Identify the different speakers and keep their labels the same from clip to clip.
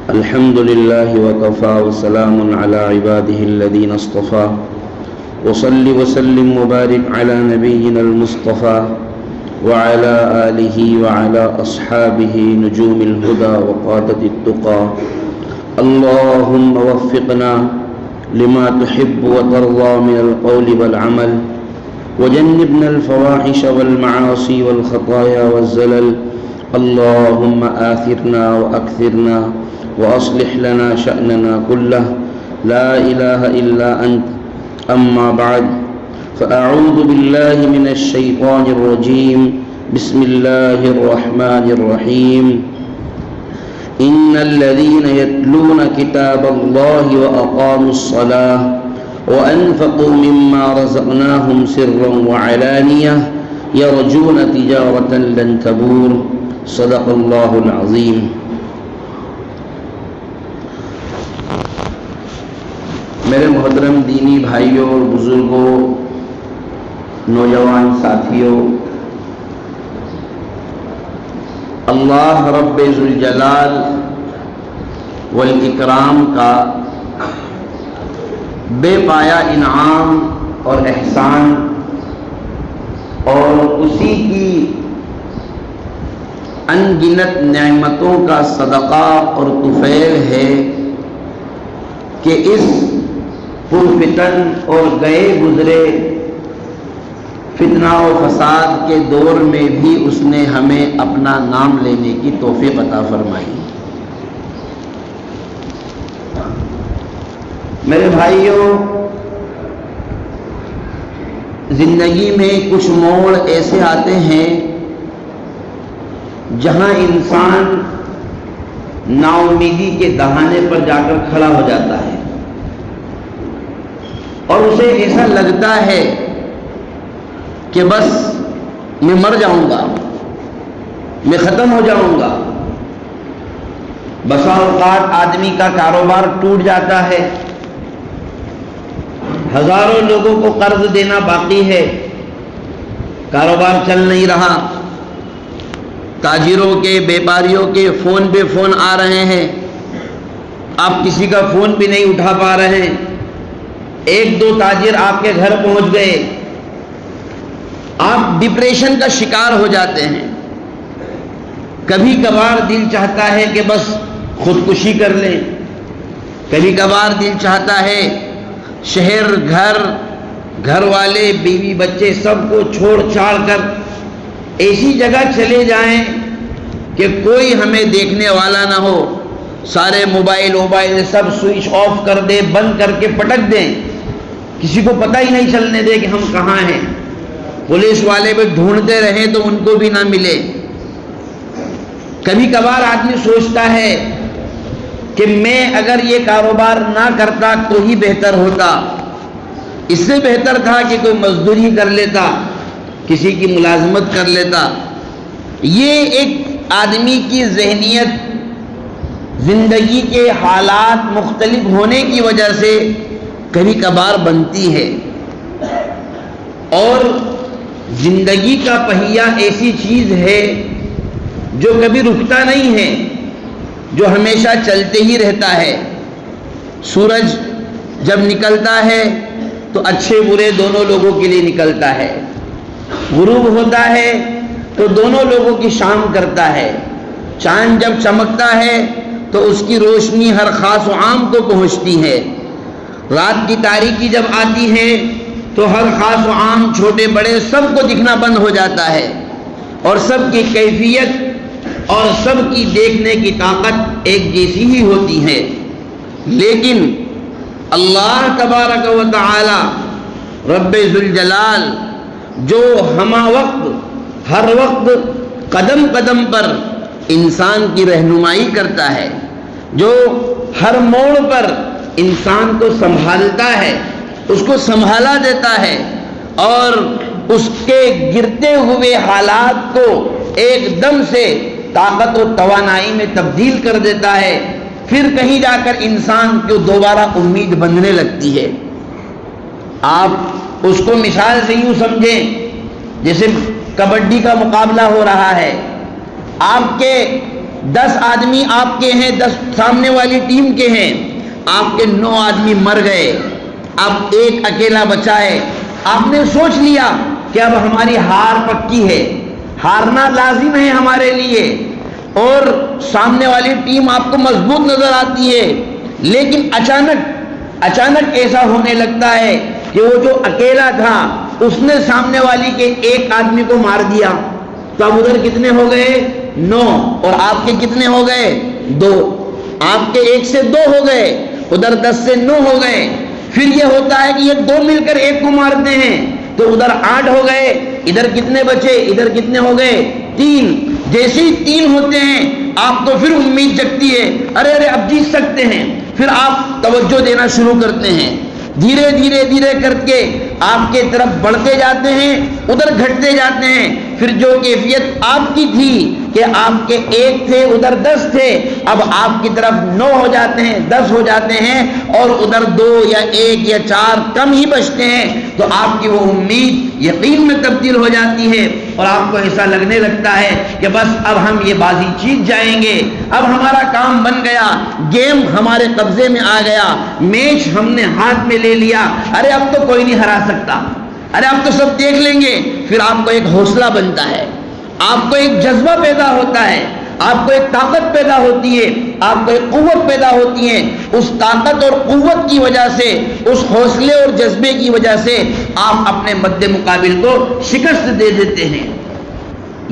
Speaker 1: الحمد لله وكفى وسلام على عباده الذين اصطفى وصل وسلم وبارك على نبينا المصطفى وعلى آله وعلى أصحابه نجوم الهدى وقادة التقى اللهم وفقنا لما تحب وترضى من القول والعمل وجنبنا الفواحش والمعاصي والخطايا والزلل اللهم آثرنا وأكثرنا وأصلح لنا شأننا كله لا إله إلا أنت أما بعد فأعوذ بالله من الشيطان الرجيم بسم الله الرحمن الرحيم إن الذين يتلون كتاب الله وأقاموا الصلاة وأنفقوا مما رزقناهم سرا وعلانية يرجون تجارة لن تبور صدق الله العظيم. میرے محترم دینی بھائیوں اور بزرگوں، نوجوان ساتھیوں، اللہ رب ذوالجلال والاکرام کا بے پایا انعام اور احسان اور اسی کی ان گنت نعمتوں کا صدقہ اور طفیل ہے کہ اس پرفتن اور گئے گزرے فتنہ و فساد کے دور میں بھی اس نے ہمیں اپنا نام لینے کی توفیق عطا فرمائی. میرے بھائیوں، زندگی میں کچھ موڑ ایسے آتے ہیں جہاں انسان نا امیدی کے دہانے پر جا کر کھڑا ہو جاتا ہے اور اسے ایسا لگتا ہے کہ بس میں مر جاؤں گا، میں ختم ہو جاؤں گا. بسا اوقات آدمی کا کاروبار ٹوٹ جاتا ہے، ہزاروں لوگوں کو قرض دینا باقی ہے، کاروبار چل نہیں رہا، تاجروں کے بیپاریوں کے فون پہ فون آ رہے ہیں، آپ کسی کا فون بھی نہیں اٹھا پا رہے ہیں. ایک دو تاجر آپ کے گھر پہنچ گئے، آپ ڈپریشن کا شکار ہو جاتے ہیں. کبھی کبھار دل چاہتا ہے کہ بس خودکشی کر لیں، کبھی کبھار دل چاہتا ہے شہر گھر والے بیوی بچے سب کو چھوڑ چھاڑ کر ایسی جگہ چلے جائیں کہ کوئی ہمیں دیکھنے والا نہ ہو، سارے موبائل سب سوئچ آف کر دیں، بند کر کے پٹک دیں، کسی کو پتہ ہی نہیں چلنے دے کہ ہم کہاں ہیں، پولیس والے بھی ڈھونڈتے رہیں تو ان کو بھی نہ ملے. کبھی کبھار آدمی سوچتا ہے کہ میں اگر یہ کاروبار نہ کرتا تو ہی بہتر ہوتا، اس سے بہتر تھا کہ کوئی مزدوری کر لیتا، کسی کی ملازمت کر لیتا. یہ ایک آدمی کی ذہنیت زندگی کے حالات مختلف ہونے کی وجہ سے کبھی کبھار بنتی ہے. اور زندگی کا پہیہ ایسی چیز ہے جو کبھی رکتا نہیں ہے، جو ہمیشہ چلتے ہی رہتا ہے. سورج جب نکلتا ہے تو اچھے برے دونوں لوگوں کے لیے نکلتا ہے، غروب ہوتا ہے تو دونوں لوگوں کی شام کرتا ہے. چاند جب چمکتا ہے تو اس کی روشنی ہر خاص و عام کو پہنچتی ہے. رات کی تاریکی جب آتی ہے تو ہر خاص و عام چھوٹے بڑے سب کو دکھنا بند ہو جاتا ہے اور سب کی کیفیت اور سب کی دیکھنے کی طاقت ایک جیسی ہی ہوتی ہے. لیکن اللہ تبارک و تعالی رب ذوالجلال جو ہمہ وقت ہر وقت قدم قدم پر انسان کی رہنمائی کرتا ہے، جو ہر موڑ پر انسان کو سنبھالتا ہے، اس کو سنبھالا دیتا ہے اور اس کے گرتے ہوئے حالات کو ایک دم سے طاقت و توانائی میں تبدیل کر دیتا ہے. پھر کہیں جا کر انسان کو دوبارہ امید بندھنے لگتی ہے. آپ اس کو مثال سے یوں سمجھیں جیسے کبڈی کا مقابلہ ہو رہا ہے، آپ کے 10 آدمی آپ کے ہیں، 10 سامنے والی ٹیم کے ہیں، آپ کے 9 آدمی مر گئے، اب ایک اکیلا بچا ہے۔ آپ نے سوچ لیا کہ اب ہماری ہار پکی ہے، ہارنا لازم ہے ہمارے لیے، اور سامنے والی ٹیم آپ کو مضبوط نظر آتی ہے، لیکن اچانک ایسا ہونے لگتا ہے کہ وہ جو اکیلا تھا اس نے سامنے والی کے ایک آدمی کو مار دیا، تو اب ادھر کتنے ہو گئے؟ 9، اور آپ کے کتنے ہو گئے؟ 2۔ آپ کے 1 سے 2 ہو گئے، ادھر 10 سے 9 ہو گئے۔ پھر یہ ہوتا ہے کہ یہ 2 مل کر ایک کو مارتے ہیں تو ادھر 8 ہو گئے، ادھر کتنے بچے؟ ادھر کتنے ہو گئے؟ 3۔ جیسے ہی 3 ہوتے ہیں آپ کو پھر امید جگتی ہے، ارے اب جیت سکتے ہیں، پھر آپ توجہ دینا شروع کرتے ہیں، دھیرے کر کے آپ کے طرف بڑھتے جاتے ہیں، ادھر گھٹتے جاتے ہیں۔ پھر جو کیفیت آپ کی تھی کہ آپ کے 1 تھے ادھر 10 تھے، اب آپ کی طرف 9 ہو جاتے ہیں، 10 ہو جاتے ہیں، اور ادھر 2 یا 1 یا 4 کم ہی بچتے ہیں، تو آپ کی وہ امید یقین میں تبدیل ہو جاتی ہے، اور آپ کو ایسا لگنے لگتا ہے کہ بس اب ہم یہ بازی جیت جائیں گے، اب ہمارا کام بن گیا، گیم ہمارے قبضے میں آ گیا، میچ ہم نے ہاتھ میں لے لیا، ارے اب تو کوئی نہیں ہرا سکتا، ارے اب تو سب دیکھ لیں گے۔ پھر آپ کو ایک حوصلہ بنتا ہے، آپ کو ایک جذبہ پیدا ہوتا ہے، آپ کو ایک طاقت پیدا ہوتی ہے، آپ کو ایک قوت پیدا ہوتی ہے۔ اس طاقت اور قوت کی وجہ سے، اس حوصلے اور جذبے کی وجہ سے آپ اپنے مد مقابل کو شکست دے دیتے ہیں۔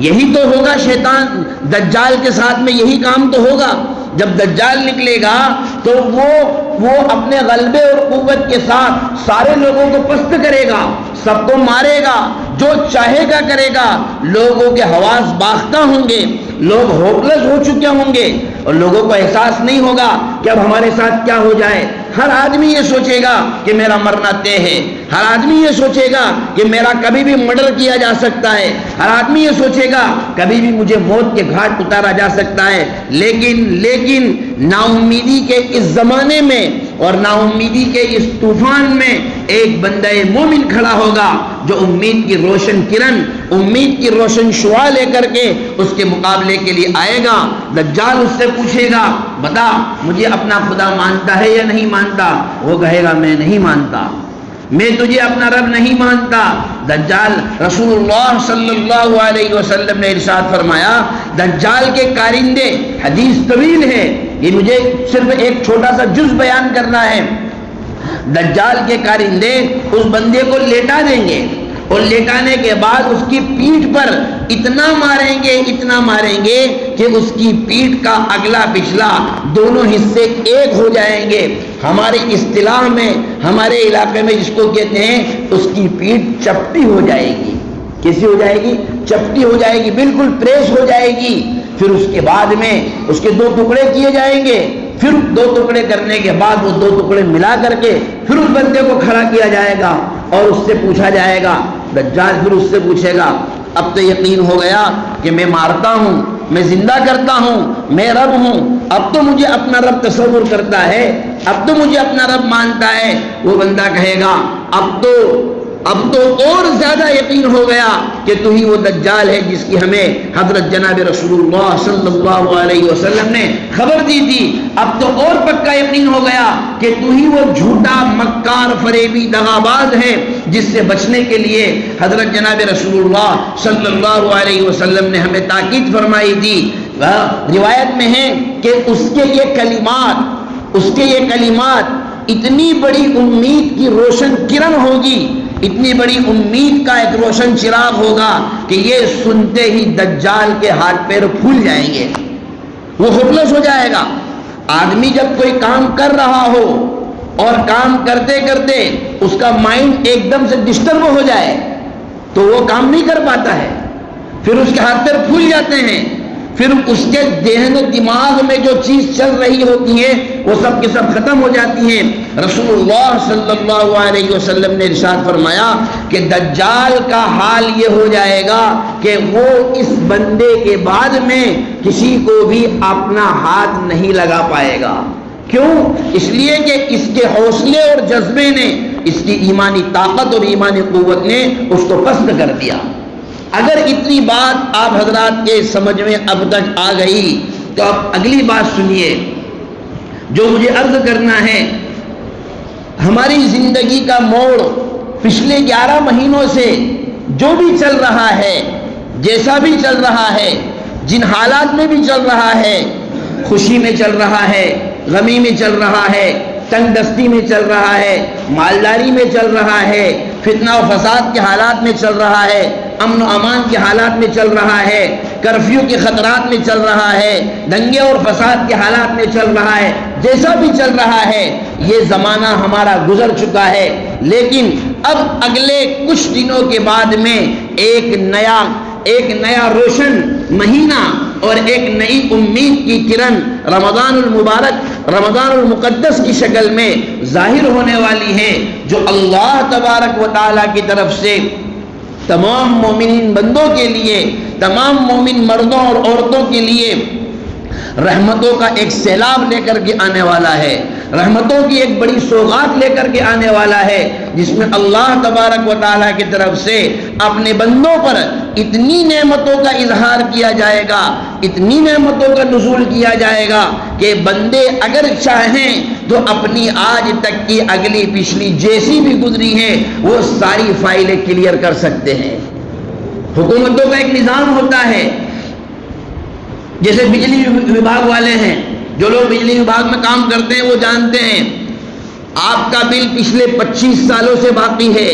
Speaker 1: یہی تو ہوگا شیطان دجال کے ساتھ میں، یہی کام تو ہوگا۔ جب دجال نکلے گا تو وہ اپنے غلبے اور قوت کے ساتھ سارے لوگوں کو پست کرے گا، سب کو مارے گا، جو چاہے گا کرے گا، لوگوں کے حواس باختہ ہوں گے، لوگ ہوپلس ہو چکے ہوں گے، اور لوگوں کو احساس نہیں ہوگا کہ اب ہمارے ساتھ کیا ہو جائے۔ ہر آدمی یہ سوچے گا کہ میرا مرنا طے ہے، ہر آدمی یہ سوچے گا کہ میرا کبھی بھی مرڈر کیا جا سکتا ہے، ہر آدمی یہ سوچے گا کبھی بھی مجھے موت کے گھاٹ اتارا جا سکتا ہے۔ لیکن نا امیدی کے اس زمانے میں اور نا امیدی کے اس طوفان میں ایک بندہ مومن کھڑا ہوگا جو امید کی روشن کرن، امید کی روشن شعاع لے کر کے اس کے مقابلے کے لیے آئے گا۔ دجال اس سے پوچھے گا، بتا مجھے اپنا خدا مانتا ہے یا نہیں مانتا؟ وہ کہے گا میں نہیں مانتا، میں تجھے اپنا رب نہیں مانتا۔ دجال، رسول اللہ صلی اللہ علیہ وسلم نے ارشاد فرمایا، دجال کے کارندے، حدیث طویل ہے، یہ مجھے صرف ایک چھوٹا سا جز بیان کرنا ہے۔ دجال کے کارندے اس بندے کو لیٹا دیں گے، اور لیٹانے کے بعد اس کی پیٹھ پر اتنا ماریں گے کہ اس کی پیٹھ کا اگلا پچھلا دونوں حصے ایک ہو جائیں گے۔ ہماری اصطلاح میں، ہمارے علاقے میں جس کو کہتے ہیں، اس کی پیٹھ چپٹی ہو جائے گی۔ کیسی ہو جائے گی؟ چپٹی ہو جائے گی، بالکل پریس ہو جائے گی۔ پھر اس کے بعد میں اس کے 2 ٹکڑے کیے جائیں گے، پھر 2 ٹکڑے کرنے کے بعد وہ 2 ٹکڑے ملا کر کے پھر اس بندے کو کھڑا کیا جائے گا، اور اس سے پوچھا جائے گا، دجال پھر اس سے پوچھے گا، اب تو یقین ہو گیا کہ میں مارتا ہوں، میں زندہ کرتا ہوں، میں رب ہوں، اب تو مجھے اپنا رب تصور کرتا ہے، اب تو مجھے اپنا رب مانتا ہے۔ وہ بندہ کہے گا، اب تو اور زیادہ یقین ہو گیا کہ تو ہی وہ دجال ہے جس کی ہمیں حضرت جناب رسول اللہ صلی اللہ علیہ وسلم نے خبر دی تھی۔ اب تو اور پکا یقین ہو گیا کہ تو ہی وہ جھوٹا مکار فریبی دغاباز ہے جس سے بچنے کے لیے حضرت جناب رسول اللہ صلی اللہ علیہ وسلم نے ہمیں تاکید فرمائی تھی۔ روایت میں ہے کہ اس کے یہ کلمات اتنی بڑی امید کی روشن کرن ہوگی، اتنی بڑی امید کا ایک روشن چراغ ہوگا کہ یہ سنتے ہی دجال کے ہاتھ پیر پھول جائیں گے، وہ ہوپلس ہو جائے گا۔ آدمی جب کوئی کام کر رہا ہو اور کام کرتے کرتے اس کا مائنڈ ایک دم سے ڈسٹرب ہو جائے تو وہ کام نہیں کر پاتا ہے، پھر اس کے ہاتھ پیر پھول جاتے ہیں، پھر اس کے ذہن و دماغ میں جو چیز چل رہی ہوتی ہے وہ سب کے سب ختم ہو جاتی ہیں۔ رسول اللہ صلی اللہ علیہ وسلم نے ارشاد فرمایا کہ دجال کا حال یہ ہو جائے گا کہ وہ اس بندے کے بعد میں کسی کو بھی اپنا ہاتھ نہیں لگا پائے گا۔ کیوں؟ اس لیے کہ اس کے حوصلے اور جذبے نے، اس کی ایمانی طاقت اور ایمانی قوت نے اس کو پست کر دیا۔ اگر اتنی بات آپ حضرات کے سمجھ میں اب تک آ گئی تو اب اگلی بات سنیے جو مجھے عرض کرنا ہے. ہماری زندگی کا موڑ پچھلے 11 مہینوں سے جو بھی چل رہا ہے، جیسا بھی چل رہا ہے، جن حالات میں بھی چل رہا ہے، خوشی میں چل رہا ہے، غمی میں چل رہا ہے، تنگ دستی میں چل رہا ہے، مالداری میں چل رہا ہے، فتنہ و فساد کے حالات میں چل رہا ہے، امن و امان کے حالات میں چل رہا ہے، کرفیو کے خطرات میں چل رہا ہے، دنگے اور فساد کے حالات میں چل رہا ہے، جیسا بھی چل رہا ہے، یہ زمانہ ہمارا گزر چکا ہے. لیکن اب اگلے کچھ دنوں کے بعد میں ایک نیا روشن مہینہ اور ایک نئی امید کی کرن رمضان المبارک، رمضان المقدس کی شکل میں ظاہر ہونے والی ہے، جو اللہ تبارک و تعالیٰ کی طرف سے تمام مومنین بندوں کے لیے، تمام مومن مردوں اور عورتوں کے لیے رحمتوں کا ایک سیلاب لے کر کے آنے والا ہے، رحمتوں کی ایک بڑی سوغات لے کر کے آنے والا ہے، جس میں اللہ تبارک و تعالیٰ کی طرف سے اپنے بندوں پر اتنی نعمتوں کا اظہار کیا جائے گا، اتنی نعمتوں کا نزول کیا جائے گا کہ بندے اگر چاہیں تو اپنی آج تک کی اگلی پچھلی جیسی بھی گزری ہے وہ ساری فائلیں کلیئر کر سکتے ہیں. حکومتوں کا ایک نظام ہوتا ہے، جیسے بجلی وبھاگ والے ہیں، جو لوگ بجلی وبھاگ میں کام کرتے ہیں وہ جانتے ہیں آپ کا بل پچھلے 25 سالوں سے باقی ہے،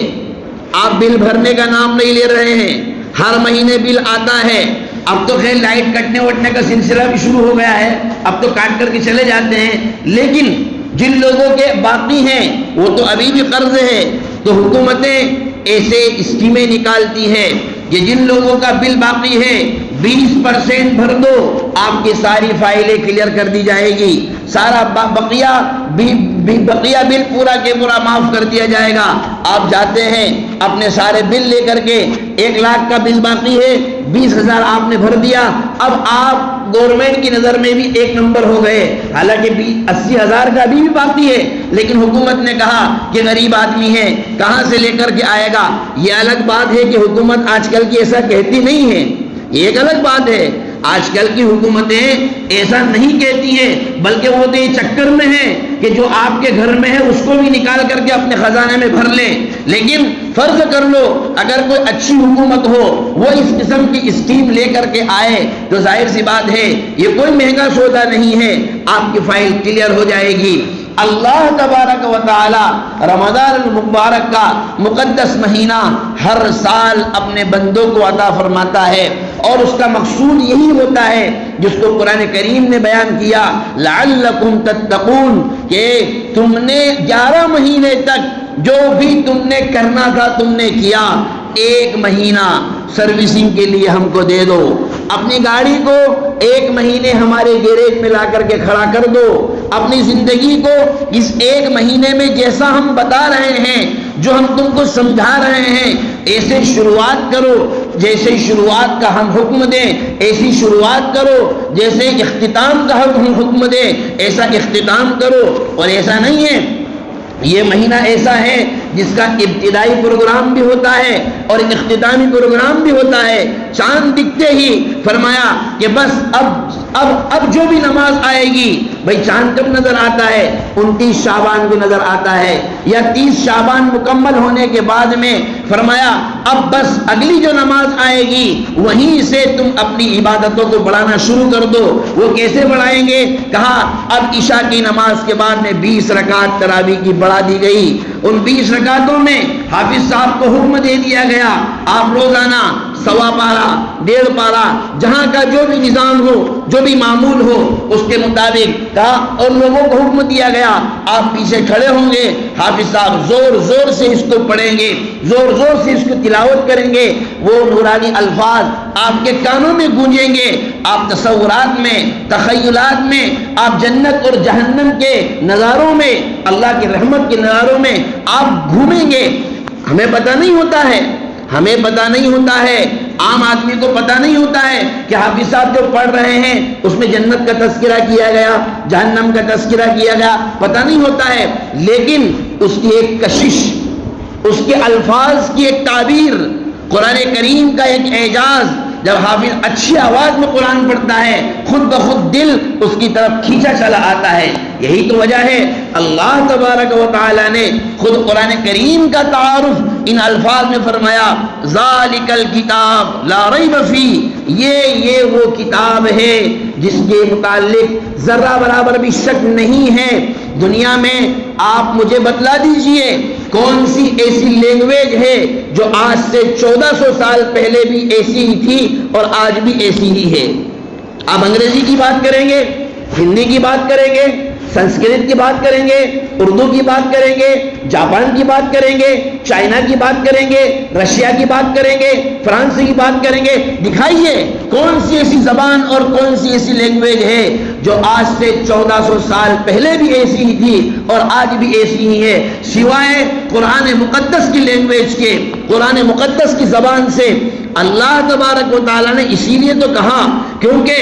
Speaker 1: آپ بل بھرنے کا نام نہیں لے رہے ہیں، ہر مہینے بل آتا ہے. اب تو خیر لائٹ کٹنے وٹنے کا سلسلہ بھی شروع ہو گیا ہے، اب تو کاٹ کر کے چلے جاتے ہیں، لیکن جن لوگوں کے باقی ہیں وہ تو ابھی بھی قرض ہے. تو حکومتیں ایسے اسکیمیں نکالتی ہیں کہ جن لوگوں کا بل باقی ہے 20% بھر دو، آپ کی ساری فائلیں کلیئر کر دی جائے گی، سارا بقیہ بل پورا کے پورا معاف کر دیا جائے گا. آپ جاتے ہیں اپنے سارے بل لے کر کے، 1 لاکھ کا بل باقی ہے، 20,000 آپ نے بھر دیا، اب آپ گورنمنٹ کی نظر میں بھی 1 نمبر ہو گئے، حالانکہ 80,000 کا بھی باقی ہے، لیکن حکومت نے کہا کہ غریب آدمی ہے کہاں سے لے کر کے آئے گا. یہ الگ بات ہے کہ حکومت آج کل کی ایسا کہتی نہیں ہے، یہ ایک الگ بات ہے. آج کل کی حکومتیں ایسا نہیں کہتی ہیں، بلکہ وہ تو یہ چکر میں ہیں کہ جو آپ کے گھر میں ہے اس کو بھی نکال کر کے اپنے خزانے میں بھر لیں. لیکن فرض کر لو اگر کوئی اچھی حکومت ہو، وہ اس قسم کی اسکیم لے کر کے آئے تو ظاہر سی بات ہے یہ کوئی مہنگا سودا نہیں ہے، آپ کی فائل کلیئر ہو جائے گی. اللہ تبارک و تعالی رمضان المبارک کا مقدس مہینہ ہر سال اپنے بندوں کو عطا فرماتا ہے، اور اس کا مقصود یہی ہوتا ہے جس کو قرآن کریم نے بیان کیا، لعلکم تتقون، کہ تم نے 11 مہینے تک جو بھی تم نے کرنا تھا تم نے کیا، 1 مہینہ سروسنگ کے لیے ہم کو دے دو، اپنی گاڑی کو 1 مہینے ہمارے گیریج میں لا کر کے کھڑا کر دو، اپنی زندگی کو اس 1 مہینے میں جیسا ہم بتا رہے ہیں، جو ہم تم کو سمجھا رہے ہیں، ایسے شروعات کرو، جیسے شروعات کا ہم حکم دیں ایسی شروعات کرو، جیسے اختتام کا ہم حکم دیں ایسا اختتام کرو. اور ایسا نہیں ہے، یہ مہینہ ایسا ہے جس کا ابتدائی پروگرام بھی ہوتا ہے اور اختتامی پروگرام بھی ہوتا ہے. چاند دکھتے ہی فرمایا کہ بس اب جو بھی نماز آئے گی، بھئی چاند کب نظر آتا ہے؟ 29 شعبان کو نظر آتا ہے، یا 30 شعبان مکمل ہونے کے بعد میں فرمایا اب بس اگلی جو نماز آئے گی وہیں سے تم اپنی عبادتوں کو بڑھانا شروع کر دو. وہ کیسے بڑھائیں گے؟ کہا اب عشاء کی نماز کے بعد میں 20 رکعت تراویح کی بڑھا دی گئی. ان 20 رکعتوں میں حافظ صاحب کو حکم دے دیا گیا آپ روزانہ 1.25 پارہ 1.5 پارہ جہاں کا جو بھی نظام ہو، جو بھی معمول ہو اس کے مطابق کہا، اور لوگوں کو حکم دیا گیا آپ پیچھے کھڑے ہوں گے، حافظ صاحب زور زور سے اس کو پڑھیں گے، زور زور سے اس کو تلاوت کریں گے، وہ نورانی الفاظ آپ کے کانوں میں گونجیں گے، آپ تصورات میں، تخیلات میں، آپ جنت اور جہنم کے نظاروں میں، اللہ کی رحمت کے نظاروں میں آپ گھومیں گے. ہمیں پتہ نہیں ہوتا ہے، عام آدمی کو پتہ نہیں ہوتا ہے کہ حافظ صاحب جو پڑھ رہے ہیں اس میں جنت کا تذکرہ کیا گیا، جہنم کا تذکرہ کیا گیا، پتہ نہیں ہوتا ہے. لیکن اس کی ایک کشش، اس کے الفاظ کی ایک تعبیر، قرآن کریم کا ایک اعجاز جب حافظ اچھی آواز میں قرآن پڑھتا ہے خود بخود دل اس کی طرف کھینچا چلا آتا ہے. یہی تو وجہ ہے اللہ تبارک و تعالی نے خود قرآن کریم کا تعارف ان الفاظ میں فرمایا ذالک الکتاب لا ریب فیہ، یہ وہ کتاب ہے جس کے متعلق ذرہ برابر بھی شک نہیں ہے. دنیا میں آپ مجھے بتلا دیجئے کون سی ایسی لینگویج ہے جو آج سے 1400 سال پہلے بھی ایسی ہی تھی اور آج بھی ایسی ہی ہے. آپ انگریزی کی بات کریں گے، ہندی کی بات کریں گے، سنسکرت کی بات کریں گے، اردو کی بات کریں گے، جاپان کی بات کریں گے، چائنا کی بات کریں گے، رشیا کی بات کریں گے، فرانس کی بات کریں گے. دکھائیے کون سی ایسی زبان اور کون سی ایسی لینگویج ہے جو آج سے 1400 سال پہلے بھی ایسی ہی تھی اور آج بھی ایسی ہی ہے، سوائے قرآن مقدس کی لینگویج کے، قرآن مقدس کی زبان سے. اللہ تبارک و تعالیٰ نے اسی لیے تو کہا کیونکہ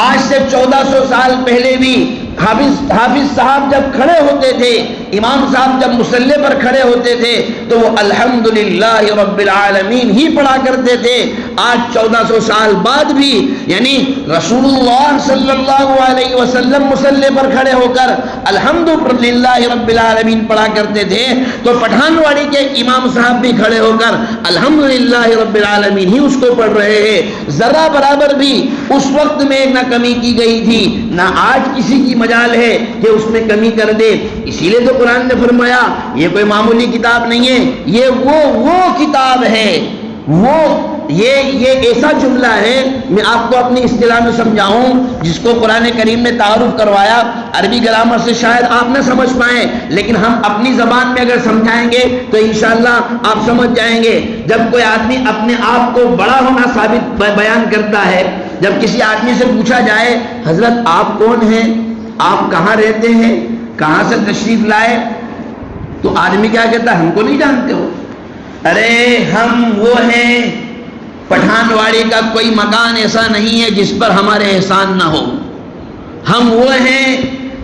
Speaker 1: آج سے 1400 سال پہلے بھی حافظ صاحب جب کھڑے ہوتے تھے، امام صاحب جب مصلی پر کھڑے ہوتے تھے تو وہ الحمدللہ رب العالمین ہی پڑھا کرتے تھے. آج 1400 سال بعد بھی یعنی رسول اللہ صلی اللہ علیہ وسلم مصلی پر کھڑے ہو کر الحمدللہ رب العالمین پڑھا کرتے تھے تو پٹھان واڑی کے امام صاحب بھی کھڑے ہو کر الحمدللہ رب العالمین ہی اس کو پڑھ رہے ہیں. ذرہ برابر بھی اس وقت میں نہ کمی کی گئی تھی نہ آج کسی کی مجال ہے کہ اس میں کمی کر دے. اسی لیے تو قرآن نے فرمایا یہ کوئی معمولی کتاب نہیں ہے، یہ وہ کتاب ہے. یہ ایسا جملہ ہے، میں آپ کو اپنی اصطلاح میں سمجھاؤں جس کو قرآن کریم نے تعارف کروایا. عربی گرامر سے شاید آپ نہ سمجھ پائیں لیکن ہم اپنی زبان میں اگر سمجھائیں گے تو انشاءاللہ آپ سمجھ جائیں گے. جب کوئی آدمی اپنے آپ کو بڑا ہونا ثابت بیان کرتا ہے، جب کسی آدمی سے پوچھا جائے حضرت آپ کون ہیں، آپ کہاں رہتے ہیں، کہاں سے تشریف لائے، تو آدمی کیا کہتا ہے ہم کو نہیں جانتے ہو. ارے ہم وہ ہیں، پٹھان واڑی کا کوئی مکان ایسا نہیں ہے جس پر ہمارے احسان نہ ہو. ہم وہ ہیں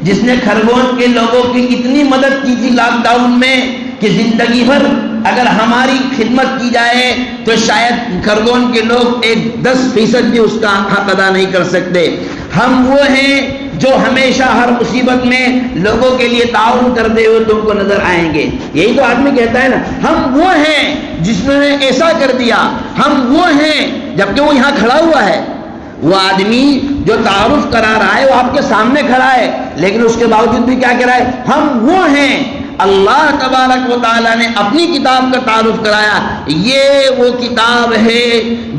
Speaker 1: جس نے کھرگون کے لوگوں کی اتنی مدد کی تھی لاک ڈاؤن میں کہ زندگی بھر اگر ہماری خدمت کی جائے تو شاید کھرگون کے لوگ 10% بھی اس کا حق ادا نہیں کر سکتے. ہم وہ ہیں جو ہمیشہ ہر مصیبت میں لوگوں کے لیے تعاون کرتے ہوئے تم کو نظر آئیں گے. یہی تو آدمی کہتا ہے نا ہم وہ ہیں جس نے ایسا کر دیا، ہم وہ ہیں، جبکہ وہ یہاں کھڑا ہوا ہے. وہ آدمی جو تعارف کرا رہا ہے وہ آپ کے سامنے کھڑا ہے لیکن اس کے باوجود بھی کیا کہہ رہا ہے ہم وہ ہیں. اللہ تبارک و تعالیٰ نے اپنی کتاب کا تعارف کرایا، یہ وہ کتاب ہے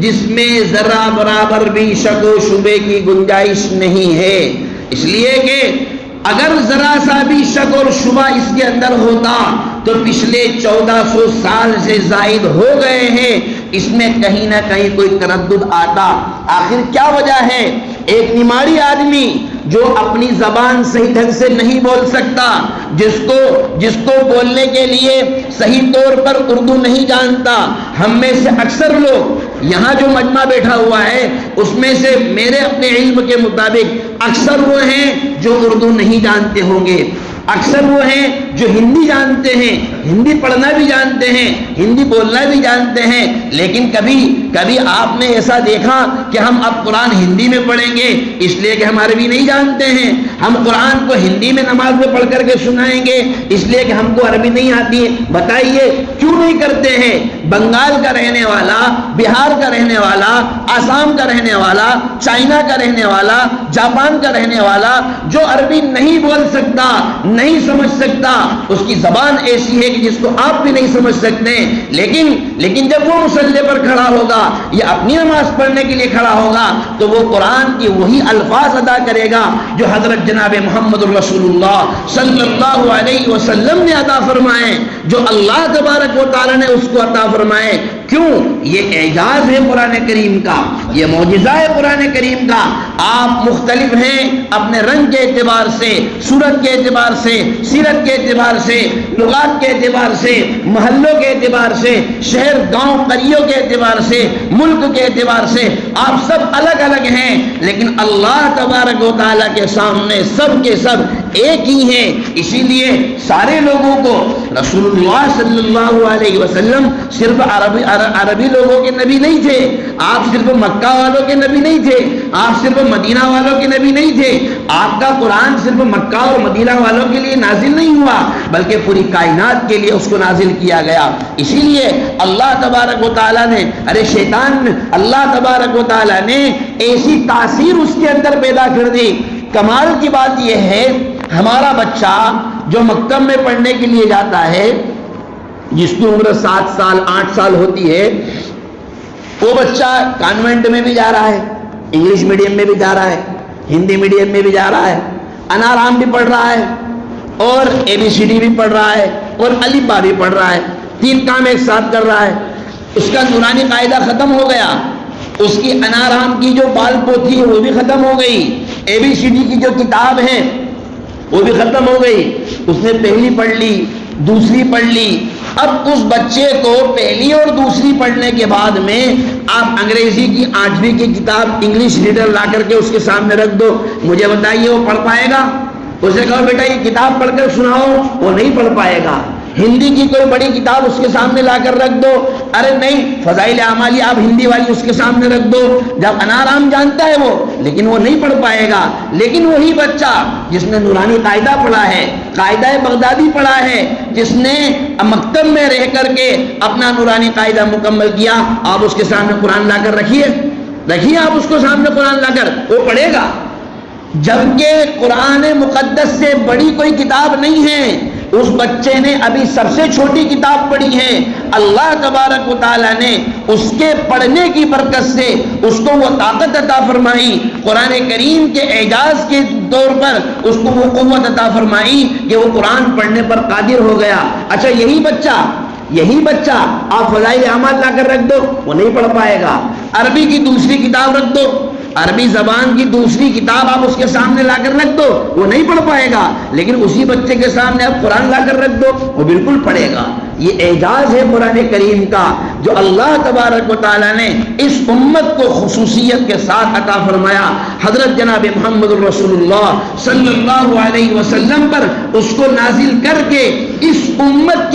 Speaker 1: جس میں ذرہ برابر بھی شک و شبے کی گنجائش نہیں ہے. اس لیے کہ اگر ذرا سا بھی شک اور شبہ اس کے اندر ہوتا تو پچھلے 1400 سال سے زائد ہو گئے ہیں اس میں کہیں نہ کہیں کوئی تردد آتا. آخر کیا وجہ ہے؟ ایک نماڑی آدمی جو اپنی زبان صحیح ڈھنگ سے نہیں بول سکتا، جس کو بولنے کے لیے صحیح طور پر اردو نہیں جانتا. ہم میں سے اکثر لوگ یہاں جو مجمع بیٹھا ہوا ہے اس میں سے میرے اپنے علم کے مطابق اکثر وہ ہیں جو اردو نہیں جانتے ہوں گے، اکثر وہ ہیں جو ہندی جانتے ہیں، ہندی پڑھنا بھی جانتے ہیں، ہندی بولنا بھی جانتے ہیں. لیکن کبھی آپ نے ایسا دیکھا کہ ہم اب قرآن ہندی میں پڑھیں گے اس لیے کہ ہم عربی نہیں جانتے ہیں، ہم قرآن کو ہندی میں نماز میں پڑھ کر کے سنائیں گے اس لیے کہ ہم کو عربی نہیں آتی ہے. بتائیے کیوں نہیں کرتے ہیں؟ بنگال کا رہنے والا، بہار کا رہنے والا، آسام کا رہنے والا، چائنا کا رہنے والا، جاپان کا رہنے والا جو عربی نہیں بول سکتا، نہیں سمجھ سکتا، اس کی زبان ایسی ہے کہ جس کو آپ بھی نہیں سمجھ سکتے، لیکن جب وہ مصلی پر کھڑا ہوگا یا اپنی نماز پڑھنے کے لیے کھڑا ہوگا تو وہ قرآن کی وہی الفاظ ادا کرے گا جو حضرت جناب محمد رسول اللہ صلی اللہ علیہ وسلم نے عطا فرمائے، جو اللہ تبارک و تعالی نے اس کو عطا فرمائے. کیوں؟ یہ اعجاز ہے قرآن کریم کا، یہ معجزہ ہے قرآن کریم کا. آپ مختلف ہیں اپنے رنگ کے اعتبار سے، صورت کے اعتبار سے، سیرت کے اعتبار سے، لغات کے اعتبار سے، محلوں کے اعتبار سے، شہر گاؤں قریوں کے اعتبار سے، ملک کے اعتبار سے آپ سب الگ الگ ہیں لیکن اللہ تبارک و تعالیٰ کے سامنے سب کے سب ایک ہی ہیں. اسی لیے سارے لوگوں کو رسول اللہ صلی اللہ علیہ وسلم صرف عربی لوگوں کے نبی نہیں تھے. آپ صرف مکہ والوں کے نبی نہیں تھے. آپ صرف مدینہ والوں کے نبی نہیں تھے. آپ کا قرآن صرف مکہ اور مدینہ والوں کے لیے نازل نہیں ہوا بلکہ پوری کائنات کے لیے اس کو نازل کیا گیا. اسی لیے اللہ تبارک و تعالیٰ نے اللہ تبارک و تعالیٰ نے ایسی تاثیر اس کے اندر پیدا کر دی. کمال کی بات یہ ہے ہمارا بچہ جو مکتب میں پڑھنے کے لیے جاتا ہے جس کی عمر 7 سال 8 سال ہوتی ہے وہ بچہ کانوینٹ میں بھی جا رہا ہے, انگلش میڈیم میں بھی جا رہا ہے, ہندی میڈیم میں بھی جا رہا ہے, انارام بھی پڑھ رہا ہے اور ABCD بھی پڑھ رہا ہے اور الف با بھی پڑھ رہا ہے. 3 کام ایک ساتھ کر رہا ہے. اس کا نورانی قاعدہ ختم ہو گیا, اس کی انارام کی جو بال پوتھی ہے وہ بھی ختم ہو گئی, ABCD کی جو کتاب ہے وہ بھی ختم ہو گئی. اس نے پہلی پڑھ لی, دوسری پڑھ لی. اب اس بچے کو پہلی اور دوسری پڑھنے کے بعد میں آپ انگریزی کی 8ویں کی کتاب انگلش ریڈر لا کر کے اس کے سامنے رکھ دو, مجھے بتائیے وہ پڑھ پائے گا؟ اسے کہو بیٹا یہ کتاب پڑھ کر سناؤ, وہ نہیں پڑھ پائے گا. ہندی کی کوئی بڑی کتاب اس کے سامنے لا کر رکھ دو, ارے نہیں فضائل اعمالی آپ ہندی والی اس کے سامنے رکھ دو, جب انارام جانتا ہے وہ لیکن وہ نہیں پڑھ پائے گا. لیکن وہی بچہ جس نے نورانی قاعدہ پڑھا ہے, قاعدہ بغدادی پڑھا ہے, جس نے مکتب میں رہ کر کے اپنا نورانی قاعدہ مکمل کیا, آپ اس کے سامنے قرآن لا کر رکھیے آپ اس کو سامنے قرآن لا کر, وہ پڑھے گا. جبکہ قرآن مقدس سے بڑی کوئی کتاب نہیں ہے, اس بچے نے ابھی سب سے چھوٹی کتاب پڑھی ہے. اللہ تبارک و تعالیٰ نے اس کے پڑھنے کی برکت سے اس کو وہ طاقت عطا فرمائی, قرآن کریم کے اعجاز کے طور پر اس کو وہ قوت عطا فرمائی کہ وہ قرآن پڑھنے پر قادر ہو گیا. اچھا یہی بچہ آپ فضائل اعمال لا کر رکھ دو, وہ نہیں پڑھ پائے گا. عربی کی دوسری کتاب رکھ دو, عربی زبان کی دوسری کتاب آپ اس کے سامنے لا کر رکھ دو, وہ نہیں پڑھ پائے گا. لیکن اسی بچے کے سامنے آپ قرآن لا کر رکھ دو, وہ بالکل پڑھے گا. یہ اعجاز ہے قرآن کریم کا جو اللہ تبارک و تعالیٰ نے اس امت کو خصوصیت کے ساتھ عطا فرمایا. حضرت جناب محمد رسول اللہ صلی اللہ علیہ وسلم پر اس کو نازل کر کے اس امت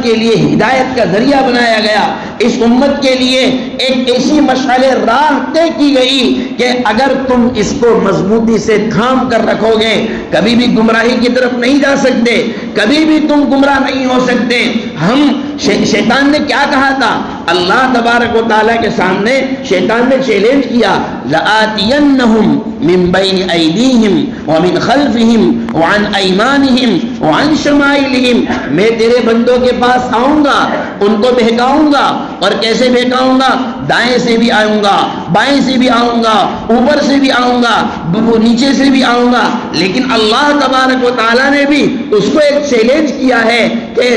Speaker 1: کے لیے ہدایت کا ذریعہ بنایا گیا. اس امت کے لیے ایک ایسی مشعل راہ طے کی گئی کہ اگر تم اس کو مضبوطی سے تھام کر رکھو گے کبھی بھی گمراہی کی طرف نہیں جا سکتے, کبھی بھی تم گمراہ نہیں ہو سکتے. شیطان نے کیا کہا تھا؟ اللہ تبارک و تعالیٰ کے سامنے شیطان نے چیلنج کیا, لَآتِيَنَّهُمْ مِنْ بَيْنِ أَيْدِيهِمْ وَمِنْ خَلْفِهِمْ وَعَنْ أَيْمَانِهِمْ وَعَنْ شَمَائِلِهِمْ. میں تیرے بندوں کے پاس آؤں گا, ان کو بہکاؤں گا. اور کیسے بہکاؤں گا؟ دائیں سے بھی آؤں گا, بائیں سے بھی آؤں گا, اوپر سے بھی آؤں گا, نیچے سے بھی آؤں گا. لیکن اللہ تبارک و تعالیٰ نے بھی اس کو ایک چیلنج کیا ہے کہ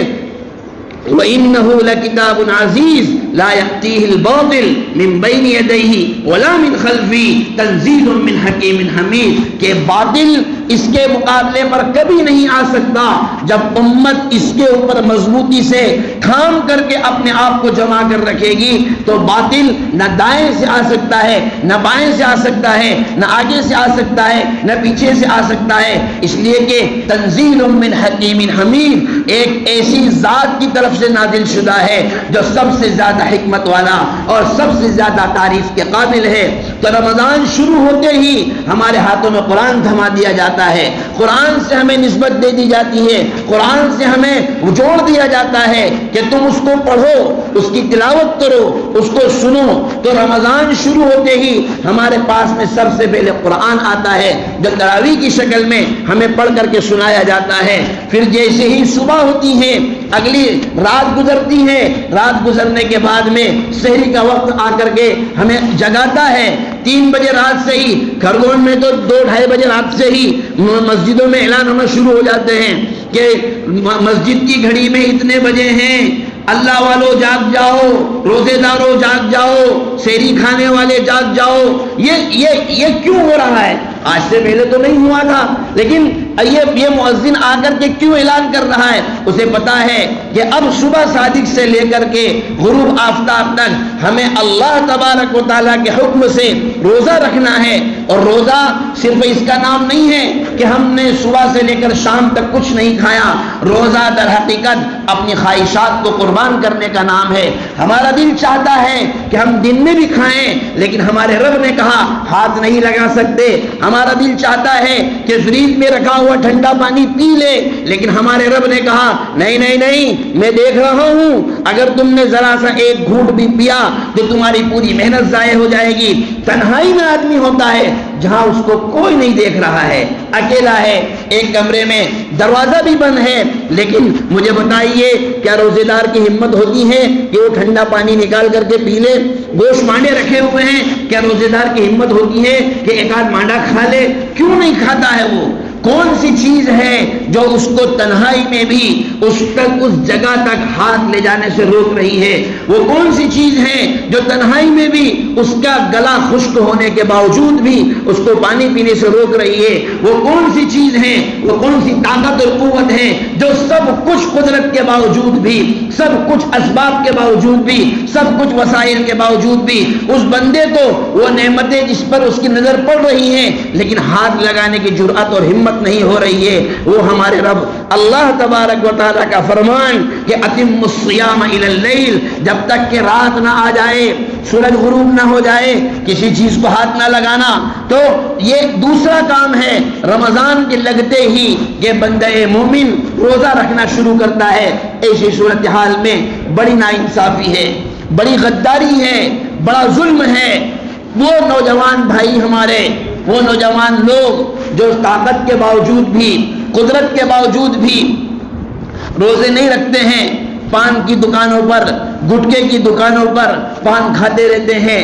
Speaker 1: وَإِنَّهُ لَكِتَابٌ عَزِيزٌ لَا يَأْتِيهِ الْبَاطِلُ مِنْ بَيْنِ يَدَيْهِ وَلَا مِنْ خَلْفِهِ تَنزِيلٌ مِنْ حَكِيمٍ حَمِيدٍ. کہ باطل اس کے مقابلے پر کبھی نہیں آ سکتا جب امت اس کے اوپر مضبوطی سے تھام کر کے اپنے آپ کو جمع کر رکھے گی تو باطل نہ دائیں سے آ سکتا ہے, نہ بائیں سے آ سکتا ہے, نہ آگے سے آ سکتا ہے, نہ پیچھے سے آ سکتا ہے. اس لیے کہ تنزیل من حکیم حمید ایک ایسی ذات کی طرف سے نازل شدہ ہے جو سب سے زیادہ حکمت والا اور سب سے زیادہ تعریف کے قابل ہے. تو رمضان شروع ہوتے ہی ہمارے ہاتھوں میں قرآن تھما دیا جاتا ہے, قرآن سے ہمیں نسبت دے دی جاتی ہے, قرآن سے ہمیں جوڑ دیا جاتا ہے کہ تم اس کو پڑھو, اس کی تلاوت کرو, اس کو سنو. تو رمضان شروع ہوتے ہی ہمارے پاس میں سب سے پہلے قرآن آتا ہے جو تراویح کی شکل میں ہمیں پڑھ کر کے سنایا جاتا ہے. پھر جیسے ہی صبح ہوتی ہے اگلی رات گزرتی ہے, رات گزرنے کے بعد میں سحری کا وقت آ کر کے ہمیں جگاتا ہے. 3 بجے رات سے ہی, گھروں میں تو 2-2:30 بجے رات سے ہی مسجدوں میں اعلان ہونا شروع ہو جاتے ہیں کہ مسجد کی گھڑی میں اتنے بجے ہیں, اللہ والو جاگ جاؤ, روزے داروں جاگ جاؤ, سحری کھانے والے جاگ جاؤ. یہ کیوں ہو رہا ہے؟ آج سے پہلے تو نہیں ہوا تھا, لیکن یہ مؤذن آ کر کے کیوں اعلان کر رہا ہے؟ اسے پتا ہے کہ اب صبح صادق سے لے کر کے غروب آفتاب تک ہمیں اللہ تبارک و تعالیٰ کے حکم سے روزہ رکھنا ہے. اور روزہ صرف اس کا نام نہیں ہے کہ ہم نے صبح سے لے کر شام تک کچھ نہیں کھایا. روزہ در حقیقت اپنی خواہشات کو قربان کرنے کا نام ہے. ہمارا دل چاہتا ہے کہ ہم دن میں بھی کھائیں، لیکن ہمارے رب نے کہا ہاتھ نہیں لگا سکتے. ہمارا دل چاہتا ہے کہ فریج میں رکھا ہوا ٹھنڈا پانی پی لے، لیکن ہمارے رب نے کہا نہیں نہیں نہیں، میں دیکھ رہا ہوں اگر تم نے ذرا سا ایک گھونٹ بھی پیا تو تمہاری پوری محنت ضائع ہو جائے گی. تنہائی میں آدمی ہوتا ہے جہاں اس کو کوئی نہیں دیکھ رہا ہے، اکیلا ہے، ایک کمرے میں دروازہ بھی بند ہے. لیکن مجھے بتائیے کیا روزے دار کی ہمت ہوتی ہے کہ وہ ٹھنڈا پانی نکال کر کے پی لے؟ گوشت مانڈے رکھے ہوئے ہیں، کیا روزے دار کی ہمت ہوتی ہے کہ ایک آدھ مانڈا کھا لے؟ کیوں نہیں کھاتا ہے وہ؟ کون سی چیز ہے جو اس کو تنہائی میں بھی اس جگہ تک ہاتھ لے جانے سے روک رہی ہے؟ وہ کون سی چیز ہے جو تنہائی میں بھی اس کا گلا خشک ہونے کے باوجود بھی اس کو پانی پینے سے روک رہی ہے؟ وہ کون سی چیز ہے، وہ کون سی طاقت اور قوت ہے جو سب کچھ قدرت کے باوجود بھی، سب کچھ اسباب کے باوجود بھی، سب کچھ وسائل کے باوجود بھی اس بندے کو وہ نعمتیں جس پر اس کی نظر پڑ رہی ہیں لیکن ہاتھ لگانے کی جرأت اور ہمت نہیں ہو رہی ہے؟ وہ ہمارے رب اللہ تبارک و تعالیٰ کا فرمان کہ اتم الصیام الی اللیل، جب تک کہ رات نہ آ جائے، سورج غروب نہ ہو جائے، کسی چیز کو ہاتھ نہ لگانا. تو یہ دوسرا کام ہے. رمضان کے لگتے ہی یہ بندہ مومن روزہ رکھنا شروع کرتا ہے. ایسی صورتحال میں بڑی ناانصافی ہے، بڑی غداری ہے، بڑا ظلم ہے. وہ نوجوان بھائی ہمارے، وہ نوجوان لوگ جو طاقت کے باوجود بھی، قدرت کے باوجود بھی روزے نہیں رکھتے ہیں، پان کی دکانوں پر، گٹکے کی دکانوں پر پان کھاتے رہتے ہیں.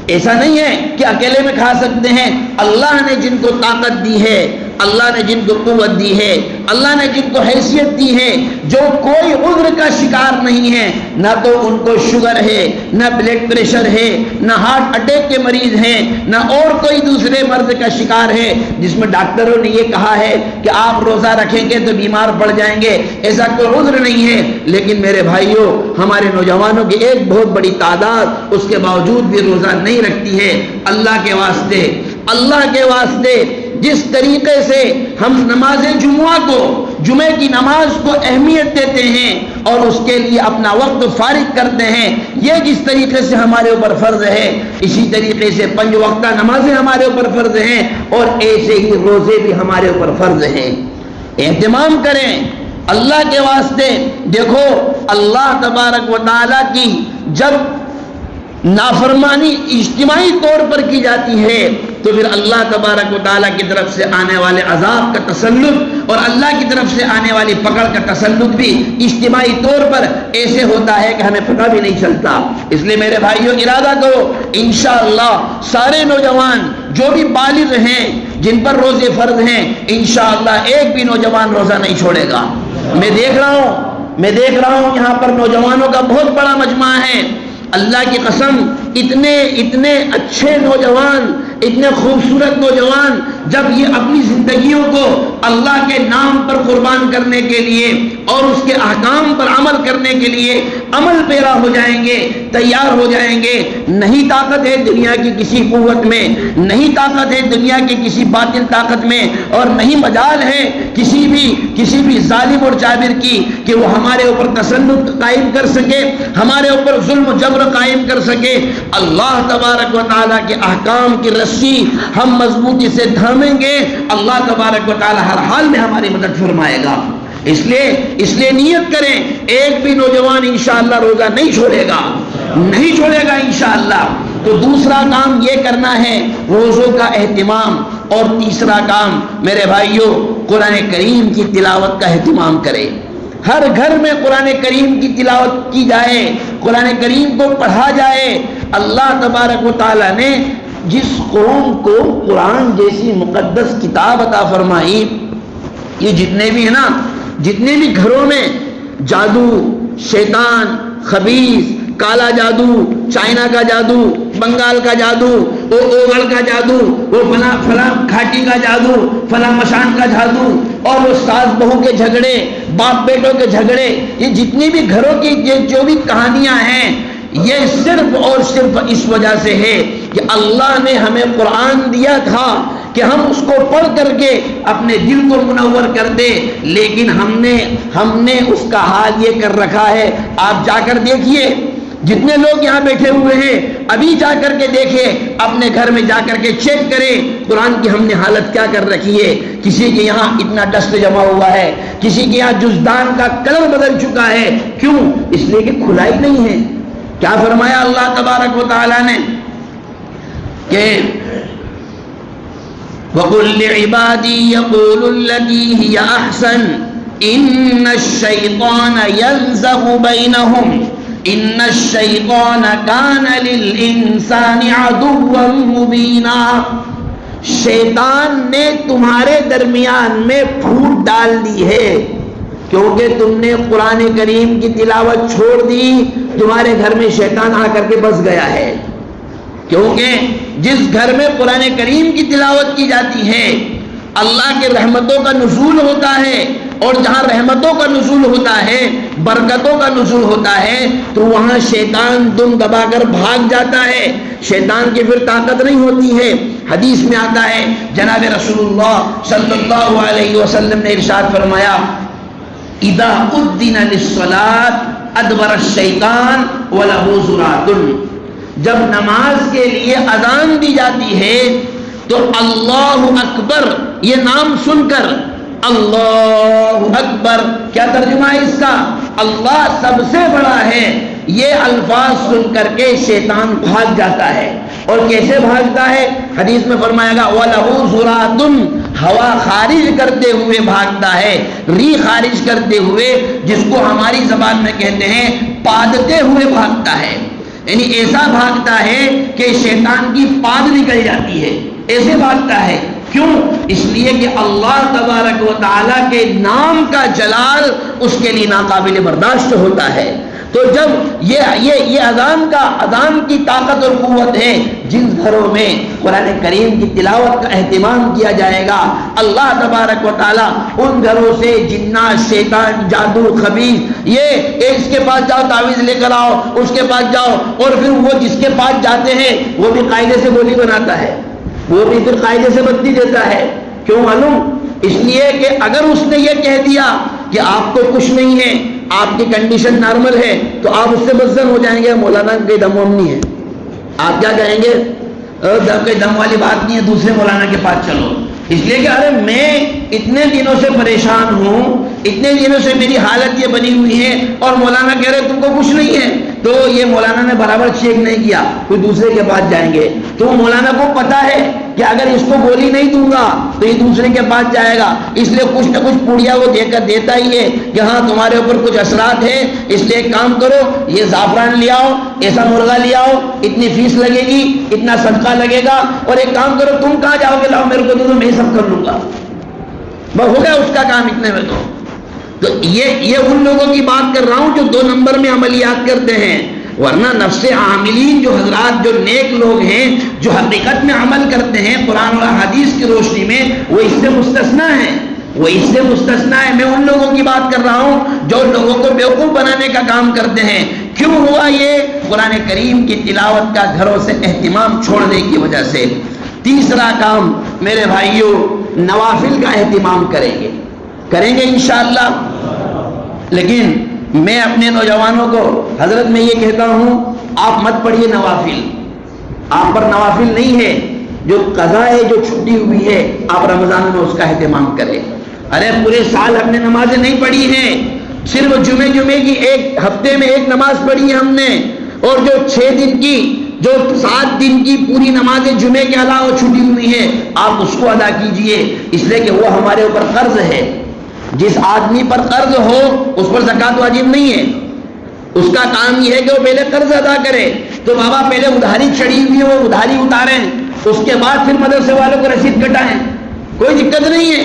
Speaker 1: ایسا نہیں ہے کہ اکیلے میں کھا سکتے ہیں. اللہ نے جن کو طاقت دی ہے، اللہ نے جن کو قوت دی ہے، اللہ نے جن کو حیثیت دی ہے، جو کوئی عذر کا شکار نہیں ہے، نہ تو ان کو شوگر ہے، نہ بلڈ پریشر ہے، نہ ہارٹ اٹیک کے مریض ہیں، نہ اور کوئی دوسرے مرض کا شکار ہے جس میں ڈاکٹروں نے یہ کہا ہے کہ آپ روزہ رکھیں گے تو بیمار پڑ جائیں گے. ایسا کوئی عذر نہیں ہے. لیکن میرے بھائیوں، ہمارے نوجوانوں کی ایک بہت بڑی تعداد اس کے باوجود بھی روزہ نہیں رکھتی ہے. اللہ کے واسطے، اللہ کے واسطے جس طریقے سے ہم نماز جمعہ کو، جمعے کی نماز کو اہمیت دیتے ہیں اور اس کے لیے اپنا وقت فارغ کرتے ہیں، یہ جس طریقے سے ہمارے اوپر فرض ہے، اسی طریقے سے 5 وقتہ نمازیں ہمارے اوپر فرض ہیں اور ایسے ہی روزے بھی ہمارے اوپر فرض ہیں. اہتمام کریں اللہ کے واسطے. دیکھو اللہ تبارک و تعالیٰ کی جب نافرمانی اجتماعی طور پر کی جاتی ہے تو پھر اللہ تبارک و تعالیٰ کی طرف سے آنے والے عذاب کا تسلط اور اللہ کی طرف سے آنے والی پکڑ کا تسلط بھی اجتماعی طور پر ایسے ہوتا ہے کہ ہمیں پتہ بھی نہیں چلتا. اس لیے میرے بھائیوں ارادہ کرو، انشاءاللہ سارے نوجوان جو بھی بالغ ہیں جن پر روزے فرض ہیں، انشاءاللہ ایک بھی نوجوان روزہ نہیں چھوڑے گا. میں دیکھ رہا ہوں یہاں پر نوجوانوں کا بہت بڑا مجمع ہے. اللہ کی قسم، اتنے اچھے نوجوان، اتنے خوبصورت نوجوان جب یہ اپنی زندگیوں کو اللہ کے نام پر قربان کرنے کے لیے اور اس کے احکام پر عمل کرنے کے لیے عمل پیرا ہو جائیں گے، تیار ہو جائیں گے، نہیں طاقت ہے دنیا کی کسی قوت میں، نہیں طاقت ہے دنیا کی کسی باطل طاقت میں، اور نہیں مجال ہے کسی بھی ظالم اور جابر کی کہ وہ ہمارے اوپر تسلط قائم کر سکے، ہمارے اوپر ظلم و جبر قائم کر سکے. اللہ تبارک و تعالیٰ کے احکام کی رسی ہم مضبوطی سے تھامیں گے، اللہ تبارک و تعالیٰ ہر حال میں ہماری مدد فرمائے گا. اس لیے نیت کریں ایک بھی نوجوان انشاءاللہ روزہ نہیں چھوڑے گا انشاءاللہ. تو دوسرا کام یہ کرنا ہے روزوں کا اہتمام. اور تیسرا کام میرے بھائیوں، قرآن کریم کی تلاوت کا اہتمام کریں. ہر گھر میں قرآن کریم کی تلاوت کی جائے، قرآن کریم کو پڑھا جائے. اللہ تبارک و تعالیٰ نے جس قوم کو قرآن جیسی مقدس کتاب عطا فرمائی، یہ جتنے بھی ہیں نا، جتنے بھی گھروں میں جادو، شیطان، خبیث، کالا جادو، چائنا کا جادو، بنگال کا جادو، وہ اوگڑ کا جادو، وہ فلاں کھاٹی کا جادو، فلاں مشان کا جادو، اور وہ ساس بہو کے جھگڑے، باپ بیٹوں کے جھگڑے، یہ جتنی بھی گھروں کی جو بھی کہانیاں ہیں، یہ صرف اور صرف اس وجہ سے ہے کہ اللہ نے ہمیں قرآن دیا تھا کہ ہم اس کو پڑھ کر کے اپنے دل کو منور کر دے، لیکن ہم نے اس کا حال یہ کر رکھا ہے۔ آپ جا کر دیکھیے، جتنے لوگ یہاں بیٹھے ہوئے ہیں، ابھی جا کر کے دیکھیں، اپنے گھر میں جا کر کے چیک کریں قرآن کی ہم نے حالت کیا کر رکھی ہے۔ کسی کے یہاں اتنا ڈسٹ جمع ہوا ہے، کسی کے یہاں جزدان کا کلر بدل چکا ہے، کیوں؟ اس لیے کہ کھلائی نہیں ہے۔ کیا فرمایا اللہ تبارک و تعالی نے کہ وَقُلْ لِعِبَادِي يَقُولُوا الَّتِي هِيَ أَحْسَنُ إِنَّ الشَّيْطَانَ يَنزَغُ بَيْنَهُمْ إِنَّ الشَّيْطَانَ كَانَ لِلْإِنسَانِ عَدُوًّا مُبِينًا، شیطان نے تمہارے درمیان میں پھوٹ ڈال دی ہے، کیونکہ تم نے قرآن کریم کی تلاوت چھوڑ دی، تمہارے گھر میں شیطان آ کر کے بس گیا ہے۔ کیونکہ جس گھر میں قرآن کریم کی تلاوت کی جاتی ہے، اللہ کے رحمتوں کا نزول ہوتا ہے، اور جہاں رحمتوں کا نزول ہوتا ہے، برکتوں کا نزول ہوتا ہے، تو وہاں شیطان دم دبا کر بھاگ جاتا ہے، شیطان کی پھر طاقت نہیں ہوتی ہے۔ حدیث میں آتا ہے، جناب رسول اللہ صلی اللہ علیہ وسلم نے ارشاد فرمایا، اذا اذن للصلاة ادبر الشیطان وله زرات، جب نماز کے لیے اذان دی جاتی ہے تو اللہ اکبر یہ نام سن کر، اللہ اکبر کیا ترجمہ ہے اس کا؟ اللہ سب سے بڑا ہے، یہ الفاظ سن کر کے شیطان بھاگ جاتا ہے۔ اور کیسے بھاگتا ہے؟ حدیث میں فرمایا گا وَلَهُ زُرَاتٌ، ہوا خارج کرتے ہوئے بھاگتا ہے، ری خارج کرتے ہوئے، جس کو ہماری زبان میں کہتے ہیں پادتے ہوئے بھاگتا ہے، یعنی ایسا بھاگتا ہے کہ شیطان کی پاد نکل جاتی ہے، ایسے بھاگتا ہے۔ کیوں؟ اس لیے کہ اللہ تبارک و تعالیٰ کے نام کا جلال اس کے لیے ناقابل برداشت ہوتا ہے۔ تو جب یہ اذان کی طاقت اور قوت ہے، جن گھروں میں قرآن کریم کی تلاوت کا اہتمام کیا جائے گا، اللہ تبارک و تعالیٰ ان گھروں سے جنات، شیطان، جادو، خبیث، یہ اس کے پاس جاؤ تعویذ لے کر آؤ، اس کے پاس جاؤ، اور پھر وہ جس کے پاس جاتے ہیں وہ بھی قاعدے سے گولی بناتا ہے، وہ بھی پھر قاعدے سے بتی دیتا ہے۔ کیوں معلوم؟ اس لیے کہ اگر اس نے یہ کہہ دیا کہ آپ کو کچھ نہیں ہے، آپ کی کنڈیشن نارمل ہے، تو آپ اس سے بزن ہو جائیں گے، مولانا کے دم وم نہیں ہے، آپ کیا کہیں گے؟ کوئی دم والی بات نہیں ہے، دوسرے مولانا کے پاس چلو۔ اس لیے کہ ارے میں اتنے دنوں سے پریشان ہوں، اتنے دنوں سے میری حالت یہ بنی ہوئی ہے، اور مولانا کہہ رہے تم کو کچھ نہیں ہے، تو یہ مولانا نے برابر چیک نہیں کیا، کوئی دوسرے کے پاس جائیں گے، تو مولانا کو پتا ہے کہ اگر اس کو گولی نہیں دوں گا تو یہ دوسرے کے پاس جائے گا، اس لیے کچھ نہ کچھ پوڑیا وہ دے کر دیتا ہی ہے کہ ہاں تمہارے اوپر کچھ اثرات ہیں، اس لیے ایک کام کرو، یہ زعفران لے آؤ، ایسا مرغا لے آؤ، اتنی فیس لگے گی، اتنا صدقہ لگے گا، اور ایک کام کرو تم کہاں جاؤ گے، لاؤ میرے کو دے دو، میں سب کر لوں گا، بس ہو گیا اس کا کام اتنے میں۔ تو یہ ان لوگوں کی بات کر رہا ہوں جو 2 نمبر میں عملیات کرتے ہیں، ورنہ نفس عاملین جو حضرات، جو نیک لوگ ہیں، جو حقیقت میں عمل کرتے ہیں قرآن اور حدیث کی روشنی میں، وہ اس سے مستثنا ہے، وہ اس سے مستثنا ہے۔ میں ان لوگوں کی بات کر رہا ہوں جو لوگوں کو بیوقوف بنانے کا کام کرتے ہیں۔ کیوں ہوا یہ؟ قرآن کریم کی تلاوت کا گھروں سے اہتمام چھوڑنے کی وجہ سے۔ تیسرا کام میرے بھائیوں، نوافل کا اہتمام کریں گے انشاءاللہ، لیکن میں اپنے نوجوانوں کو حضرت میں یہ کہتا ہوں، آپ مت پڑھیے نوافل، آپ پر نوافل نہیں ہے، جو قضا ہے، جو چھٹی ہوئی ہے، آپ رمضان میں اس کا اہتمام کریں۔ ارے پورے سال ہم نے نمازیں نہیں پڑھی ہیں، صرف جمعے کی ایک ہفتے میں ایک نماز پڑھی ہے ہم نے، اور جو 6 دن کی، جو 7 دن کی پوری نمازیں جمعے کے علاوہ چھٹی ہوئی ہیں، آپ اس کو ادا کیجئے، اس لیے کہ وہ ہمارے اوپر قرض ہے۔ جس آدمی پر قرض ہو اس پر زکوٰۃ واجب نہیں ہے، اس کا کام یہ ہے کہ وہ پہلے قرض ادا کرے۔ تو بابا پہلے ادھاری چڑھی ہوئی ہے، وہ ادھاری اتاریں، اس کے بعد پھر مدرسے والوں کو رسید کٹائیں، کوئی دقت نہیں ہے۔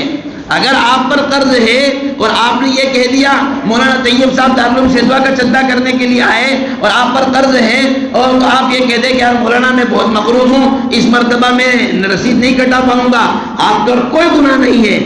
Speaker 1: اگر آپ پر قرض ہے اور آپ نے یہ کہہ دیا مولانا طیب صاحب دارالعلوم سیدوا کا چندہ کرنے کے لیے آئے اور آپ پر قرض ہے اور آپ یہ کہہ دیں کہ یار مولانا میں بہت مقروض ہوں، اس مرتبہ میں رسید نہیں کٹا پاؤں گا، آپ پر کوئی گناہ نہیں ہے۔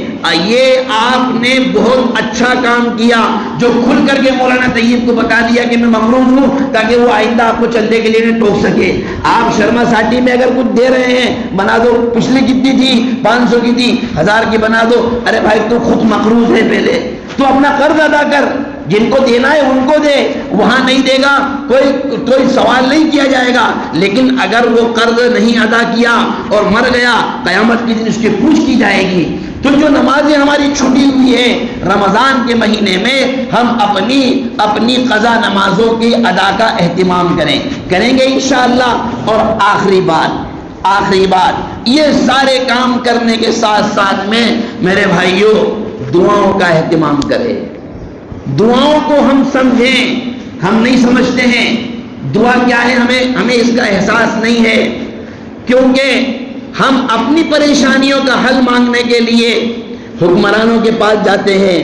Speaker 1: یہ آپ نے بہت اچھا کام کیا جو کھل کر کے مولانا طیب کو بتا دیا کہ میں مقروض ہوں، تاکہ وہ آئندہ آپ کو چندے کے لیے نہ ٹوک سکے۔ آپ شرما ساٹھی میں اگر کچھ دے رہے ہیں بنا دو، پچھلی کتنی تھی 500 کی تھی 1000 کی بنا دو۔ ارے بھائی تو خود مقروض ہے، پہلے تو اپنا قرض ادا کر، جن کو دینا ہے ان کو دے، وہاں نہیں دے گا کوئی سوال نہیں کیا جائے گا۔ لیکن اگر وہ قرض نہیں ادا کیا اور مر گیا، قیامت کے دن اس کی پوچھ کی جائے گی۔ تو جو نمازیں ہماری چھٹی ہوئی ہیں رمضان کے مہینے میں، ہم اپنی قضا نمازوں کی ادا کا اہتمام کریں گے انشاءاللہ۔ اور آخری بات یہ سارے کام کرنے کے ساتھ ساتھ میں میرے بھائیوں دعاؤں کا اہتمام کریں۔ دعاؤں کو ہم سمجھیں، ہم نہیں سمجھتے ہیں دعا کیا ہے، ہمیں اس کا احساس نہیں ہے، کیونکہ ہم اپنی پریشانیوں کا حل مانگنے کے لیے حکمرانوں کے پاس جاتے ہیں،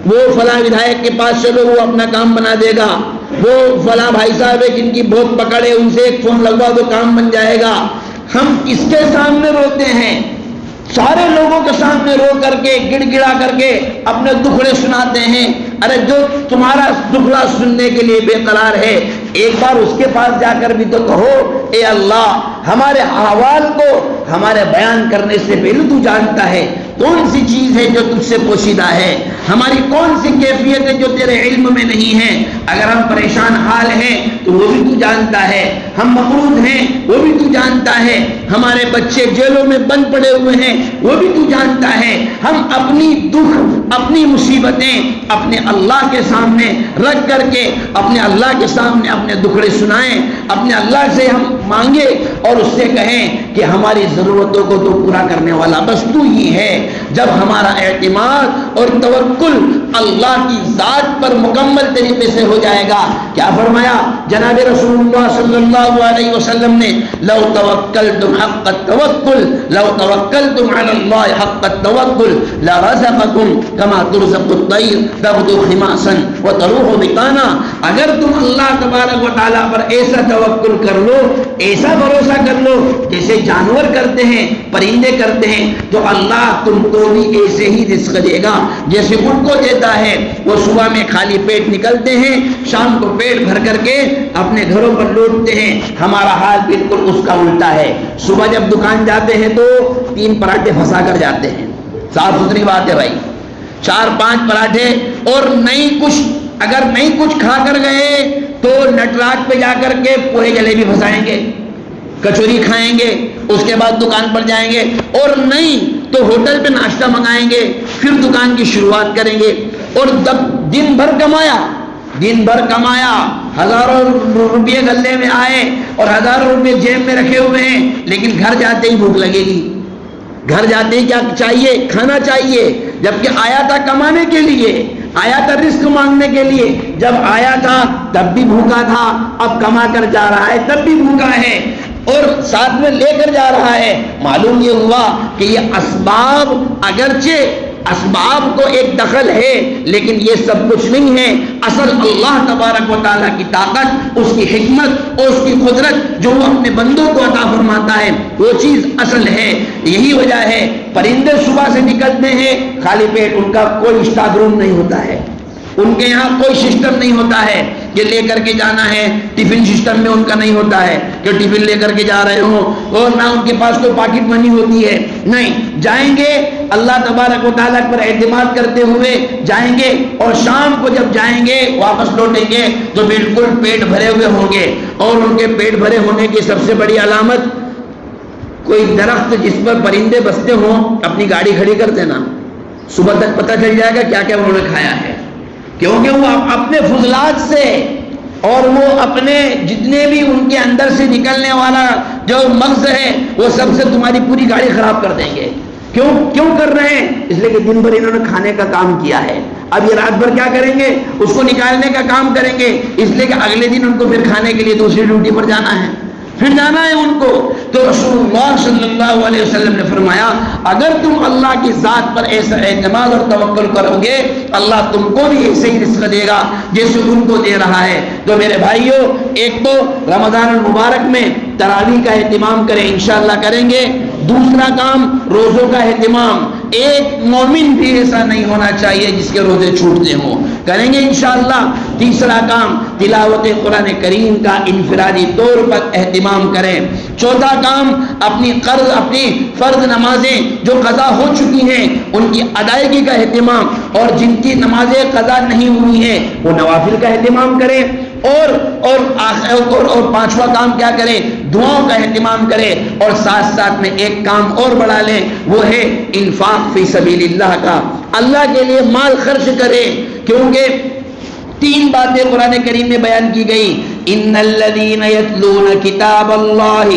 Speaker 1: وہ فلاں ودھائک کے پاس چلو وہ اپنا کام بنا دے گا، وہ فلاں بھائی صاحب ہے جن کی بہت پکڑ ہے ان سے ایک فون لگوا دو کام بن جائے گا۔ ہم اس کے سامنے روتے ہیں، سارے لوگوں کے سامنے رو کر کے گڑ گڑا کر کے اپنے دکھڑے سناتے ہیں۔ ارے جو تمہارا دکھڑا سننے کے لیے بے قرار ہے، ایک بار اس کے پاس جا کر بھی تو کہو اے اللہ ہمارے احوال کو ہمارے بیان کرنے سے پہلے تو جانتا ہے کون سی چیز ہے جو تجھ سے پوشیدہ ہے، ہماری کون سی کیفیت ہے جو تیرے علم میں نہیں ہے۔ اگر ہم پریشان حال ہیں تو وہ بھی تو جانتا ہے، ہم مقروض ہیں وہ بھی تو جانتا ہے، ہمارے بچے جیلوں میں بند پڑے ہوئے ہیں وہ بھی تو جانتا ہے۔ ہم اپنی دکھ اپنی مصیبتیں اپنے اللہ کے سامنے رکھ کر کے اپنے اللہ کے سامنے اپنے دکھڑے سنائیں، اپنے اللہ سے ہم مانگے اور اس سے کہیں کہ ہماری ضرورتوں کو تو پورا کرنے والا بس تو ہی ہے۔ جب ہمارا اعتماد اور توکل اللہ کی ذات پر مکمل طریقے سے ہو جائے گا، کیا فرمایا جناب رسول اللہ صلی اللہ علیہ وسلم نے، لو توکلتم حق التوکل لو توکلتم علی اللہ حق التوکل لرزقکم کما ترزق الطیر تغدو خماسا وتروح بطانا۔ اگر تم اللہ تبارک و تعالیٰ پر ایسا توکل کر لو، ایسا بھروسہ کر لو جیسے جانور کرتے ہیں، پرندے کرتے ہیں، تو اللہ تم کو بھی ایسے ہی رزق دے گا جیسے ان کو دیتا ہے۔ وہ صبح میں خالی پیٹ نکلتے ہیں، شام کو پیٹ بھر کر کے اپنے گھروں پر لوٹتے ہیں۔ ہمارا حال بالکل اس کا الٹا ہے، صبح جب دکان جاتے ہیں تو 3 پراٹھے پھنسا کر جاتے ہیں، صاف ستھری بات ہے بھائی، 4-5 پراٹھے، اور اگر نہیں کچھ کھا کر گئے تو نٹراج پہ جا کر کے پوہے جلیبی پھنسائیں گے، کچوری کھائیں گے، اس کے بعد دکان پر جائیں گے، اور نہیں تو ہوٹل پہ ناشتہ منگائیں گے، پھر دکان کی شروعات کریں گے۔ اور دن بھر کمایا، ہزاروں روپے گلے میں آئے اور ہزاروں روپے جیب میں رکھے ہوئے ہیں، لیکن گھر جاتے ہی بھوک لگے گی۔ گھر جاتے ہی کیا چاہیے؟ کھانا چاہیے، جبکہ آیا تھا کمانے کے لیے، آیا تھا رزق مانگنے کے لیے۔ جب آیا تھا تب بھی بھوکا تھا، اب کما کر جا رہا ہے تب بھی بھوکا ہے، اور ساتھ میں لے کر جا رہا ہے۔ معلوم یہ ہوا کہ یہ اسباب، اگرچہ اسباب کو ایک دخل ہے لیکن یہ سب کچھ نہیں ہے، اصل اللہ تبارک و تعالیٰ کی طاقت، اس کی حکمت اور اس کی قدرت جو وہ اپنے بندوں کو عطا فرماتا ہے، وہ چیز اصل ہے۔ یہی وجہ ہے پرندے صبح سے نکلتے ہیں خالی پیٹ، ان کا کوئی اسٹاک روم نہیں ہوتا ہے، ان کے یہاں کوئی سسٹم نہیں ہوتا ہے کہ لے کر کے جانا ہے، ٹفن سسٹم میں ان کا نہیں ہوتا ہے کہ ٹفن لے کر کے جا رہے ہوں، اور نہ ان کے پاس کوئی پاکٹ منی ہوتی ہے، نہیں، جائیں گے اللہ تبارک و تعالیٰ پر اعتماد کرتے ہوئے جائیں گے، اور شام کو جب جائیں گے واپس لوٹیں گے تو بالکل پیٹ بھرے ہوئے ہوں گے۔ اور ان کے پیٹ بھرے ہونے کی سب سے بڑی علامت، کوئی درخت جس پر پرندے بستے ہوں اپنی گاڑی کھڑی کر دینا، صبح تک پتہ چل جائے گا کیا کیا انہوں نے کھایا ہے، کیونکہ وہ اپنے فضلات سے اور وہ اپنے جتنے بھی ان کے اندر سے نکلنے والا جو مغز ہے وہ سب سے تمہاری پوری گاڑی خراب کر دیں گے۔ کیوں کر رہے ہیں؟ اس لیے کہ دن بھر انہوں نے کھانے کا کام کیا ہے، اب یہ رات بھر کیا کریں گے؟ اس کو نکالنے کا کام کریں گے، اس لیے کہ اگلے دن ان کو پھر کھانے کے لیے دوسری ڈیوٹی پر جانا ہے۔ پھر جانا ہے ان کو. تو رسول اللہ صلی اللہ علیہ وسلم نے فرمایا اگر تم اللہ کی ذات پر ایسا اعتماد اور توکل کرو گے اللہ تم کو بھی ایسے ہی رزق دے گا جیسے ان کو دے رہا ہے. تو میرے بھائیوں ایک تو رمضان المبارک میں تراویح کا اہتمام کریں، انشاءاللہ کریں گے. دوسرا کام روزوں کا اہتمام. ایک مومن بھی ایسا نہیں ہونا چاہیے جس کے روزے چھوٹتے ہوں، کریں گے انشاءاللہ. تیسرا کام تلاوت قرآن کریم کا انفرادی طور پر اہتمام کریں. چوتھا کام اپنی فرض نمازیں جو قضا ہو چکی ہیں ان کی ادائیگی کا اہتمام، اور جن کی نمازیں قضا نہیں ہوئی ہیں وہ نوافل کا اہتمام کریں. اور پانچواں کام کیا کریں؟ دعاؤں کا اہتمام کریں. اور ساتھ ساتھ میں ایک کام اور بڑھا لیں، وہ ہے انفاق فی سبیل اللہ کا. اللہ کے لیے مال خرچ کریں، کیونکہ تین باتیں قرآن کریم میں بیان کی گئی. ان الذین یتلون کتاب اللہ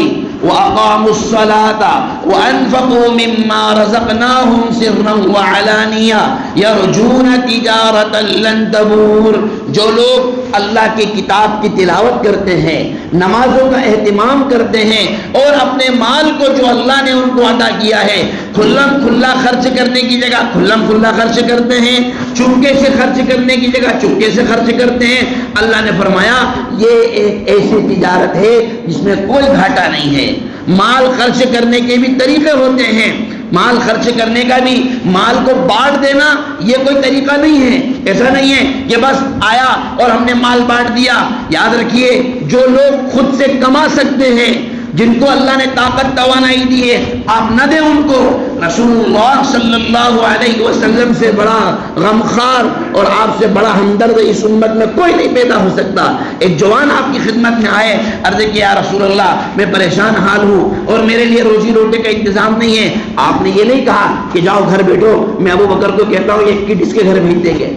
Speaker 1: وَأَقَامُوا الصَّلَاةَ وَأَنفَقُوا مِمَّا رَزَقْنَاهُمْ سِرًّا وَعَلَانِيَةً يَرْجُونَ تِجَارَةً لَن تَبُورَ. جو لوگ اللہ کی کتاب کی تلاوت کرتے ہیں، نمازوں کا اہتمام کرتے ہیں، اور اپنے مال کو جو اللہ نے ان کو عطا کیا ہے کھلم کھلا خرچ کرنے کی جگہ کھلم کھلا خرچ کرتے ہیں، چپکے سے خرچ کرنے کی جگہ چپکے سے خرچ کرتے ہیں. اللہ نے فرمایا یہ ایک ایسی تجارت ہے جس میں کوئی گھاٹا نہیں ہے. مال خرچ کرنے کے بھی طریقے ہوتے ہیں. مال خرچ کرنے کا بھی، مال کو بانٹ دینا یہ کوئی طریقہ نہیں ہے. ایسا نہیں ہے کہ بس آیا اور ہم نے مال بانٹ دیا. یاد رکھیے جو لوگ خود سے کما سکتے ہیں، جن کو اللہ نے طاقت توانائی دی ہے، آپ نہ دیں ان کو. رسول اللہ صلی اللہ علیہ وسلم سے بڑا غمخوار اور آپ سے بڑا ہمدرد اس امت میں کوئی نہیں پیدا ہو سکتا. ایک جوان آپ کی خدمت میں آئے، عرض کیا یا رسول اللہ میں پریشان حال ہوں اور میرے لیے روزی روٹی کا انتظام نہیں ہے. آپ نے یہ نہیں کہا کہ جاؤ گھر بیٹھو، میں ابو بکر کو کہتا ہوں یہ کٹ اس کے گھر بھیج دیں گے،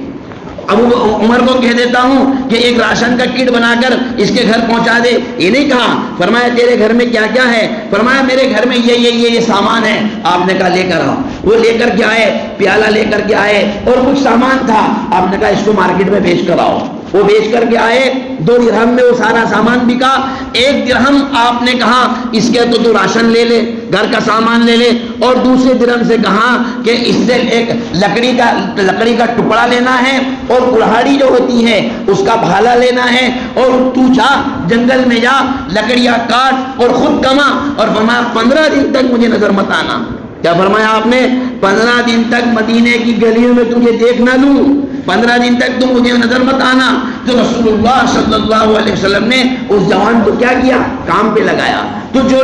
Speaker 1: ابو عمر کو کہہ دیتا ہوں کہ ایک راشن کا کٹ بنا کر اس کے گھر پہنچا دے. یہ نہیں کہا. فرمایا تیرے گھر میں کیا کیا ہے؟ فرمایا میرے گھر میں یہ سامان ہے. آپ نے کہا لے کر آؤ. وہ لے کر کے آئے، پیالہ لے کر کے آئے اور کچھ سامان تھا. آپ نے کہا اس کو مارکیٹ میں بیچ کر آؤ. وہ بیچ کر کے آئے. 2 درہم میں وہ سارا سامان بکا. 1 درہم آپ نے کہا اس کے تو راشن لے لے، گھر کا سامان لے لے. اور دوسرے درہم سے کہا کہ اس سے ایک لکڑی کا ٹکڑا لینا ہے اور کلہاڑی جو ہوتی ہے اس کا بھالا لینا ہے، اور تو جا جنگل میں جا لکڑیاں کاٹ اور خود کما. اور فرمایا 15 دن تک مجھے نظر مت آنا. کیا فرمایا آپ نے؟ 15 دن تک مدینے کی گلیوں میں تجھے دیکھ نہ لوں، 15 دن تک تم مجھے نظر مت آنا. تو رسول اللہ صلی اللہ علیہ وسلم نے اس جوان کو کیا کیا؟ کام پہ لگایا. تو جو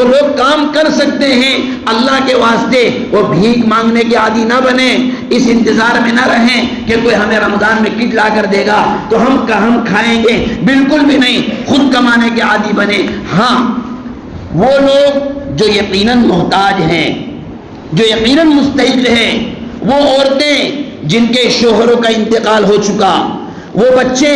Speaker 1: لوگ کام کر سکتے ہیں اللہ کے واسطے، وہ بھیک مانگنے کے عادی نہ بنے. اس انتظار میں نہ رہیں کہ کوئی ہمیں رمضان میں کٹ لا کر دے گا تو ہم کھائیں گے. بالکل بھی نہیں. خود کمانے کے عادی بنے. ہاں وہ لوگ جو یقیناً محتاج ہیں، جو یقیناً مستحق ہیں، وہ عورتیں جن کے شوہروں کا انتقال ہو چکا، وہ بچے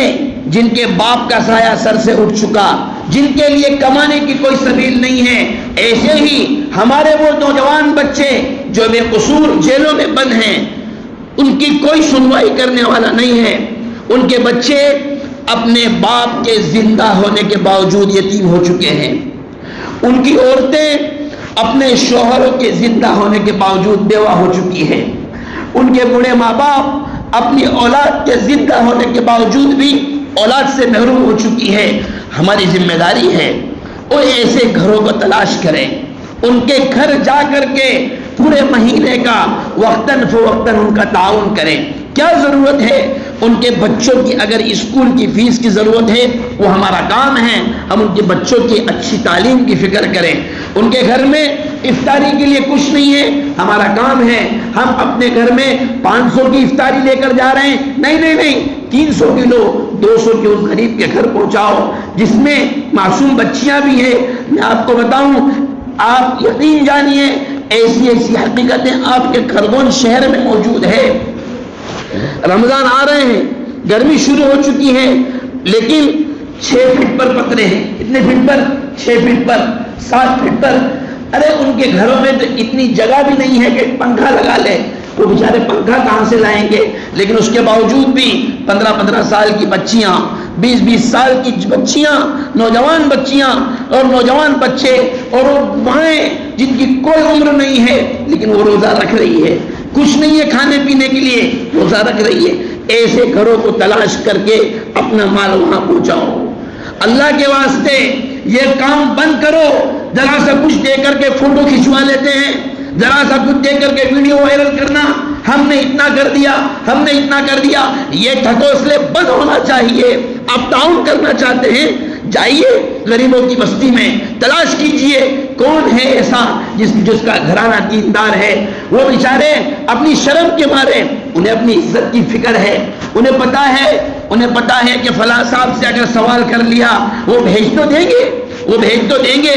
Speaker 1: جن کے باپ کا سایہ سر سے اٹھ چکا، جن کے لیے کمانے کی کوئی سبیل نہیں ہے. ایسے ہی ہمارے وہ نوجوان بچے جو بے قصور جیلوں میں بند ہیں، ان کی کوئی سنوائی کرنے والا نہیں ہے. ان کے بچے اپنے باپ کے زندہ ہونے کے باوجود یتیم ہو چکے ہیں. ان کی عورتیں اپنے شوہروں کے زندہ ہونے کے باوجود بیوہ ہو چکی ہیں. ان کے بوڑھے ماں باپ اپنی اولاد کے زندہ ہونے کے باوجود بھی اولاد سے محروم ہو چکی ہے. ہماری ذمہ داری ہے وہ ایسے گھروں کو تلاش کریں، ان کے گھر جا کر کے پورے مہینے کا وقتاً فوقتاً ان کا تعاون کریں. کیا ضرورت ہے ان کے بچوں کی؟ اگر اسکول کی فیس کی ضرورت ہے وہ ہمارا کام ہے، ہم ان کے بچوں کی اچھی تعلیم کی فکر کریں. ان کے گھر میں افطاری کے لیے کچھ نہیں ہے، ہمارا کام ہے ہم اپنے گھر میں 500 کی افطاری لے کر جا رہے ہیں، نہیں 300 کلو 200 کے اس غریب کے گھر پہنچاؤ جس میں معصوم بچیاں بھی ہیں. میں آپ کو بتاؤں، آپ یقین جانیے ایسی حقیقتیں آپ کے خرگون شہر میں موجود ہے. رمضان آ رہے ہیں، گرمی شروع ہو چکی ہے، لیکن 6 فٹ پر پترے ہیں. کتنے فٹ پر؟ 6 فٹ پر، 7 فٹ پر. ارے ان کے گھروں میں تو اتنی جگہ بھی نہیں ہے کہ پنکھا لگا لے. وہ بیچارے پنکھا کہاں سے لائیں گے؟ لیکن اس کے باوجود بھی 15 سال کی بچیاں، 20 سال کی بچیاں، نوجوان بچیاں اور نوجوان بچے اور وہ مائیں جن کی کوئی عمر نہیں ہے لیکن وہ روزہ رکھ رہی ہے، کچھ نہیں ہے کھانے پینے کے لیے، روزہ رکھ رہی ہے۔ ایسے گھروں کو تلاش کر کے اپنا مال وہاں پہنچاؤ۔ اللہ کے واسطے یہ کام بند کرو۔ ذرا سا کچھ دے کر کے فوٹو کھنچوا لیتے ہیں، ذرا سا کچھ دے کر کے ویڈیو وائرل کرنا، ہم نے اتنا کر دیا، ہم نے اتنا کر دیا، یہ ٹھکوسلے بند ہونا چاہیے۔ آپ تعاون کرنا چاہتے ہیں، جائیے غریبوں کی بستی میں، تلاش کیجئے کون ہے ایسا جس کا گھرانہ دیندار ہے۔ وہ بیچارے اپنی شرم کے مارے، انہیں اپنی عزت کی فکر ہے، انہیں پتا ہے کہ فلاں صاحب سے اگر سوال کر لیا وہ بھیج تو دیں گے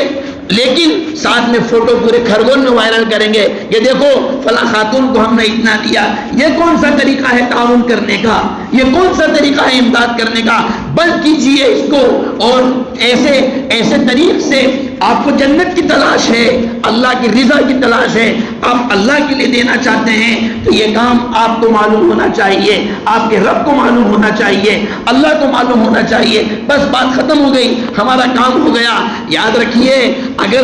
Speaker 1: لیکن ساتھ میں فوٹو پورے خرگون میں وائرل کریں گے، یہ دیکھو فلاں خاتون کو ہم نے اتنا دیا۔ یہ کون سا طریقہ ہے تعاون کرنے کا؟ یہ کون سا طریقہ ہے امداد کرنے کا؟ بند کیجئے اس کو، اور ایسے طریق سے آپ کو جنت کی تلاش ہے، اللہ کی رضا کی تلاش ہے، آپ اللہ کے لیے دینا چاہتے ہیں تو یہ کام آپ کو معلوم ہونا چاہیے، آپ کے رب کو معلوم ہونا چاہیے، اللہ کو معلوم ہونا چاہیے۔ بس بات ختم ہو گئی، ہمارا کام ہو گیا۔ یاد رکھیے اگر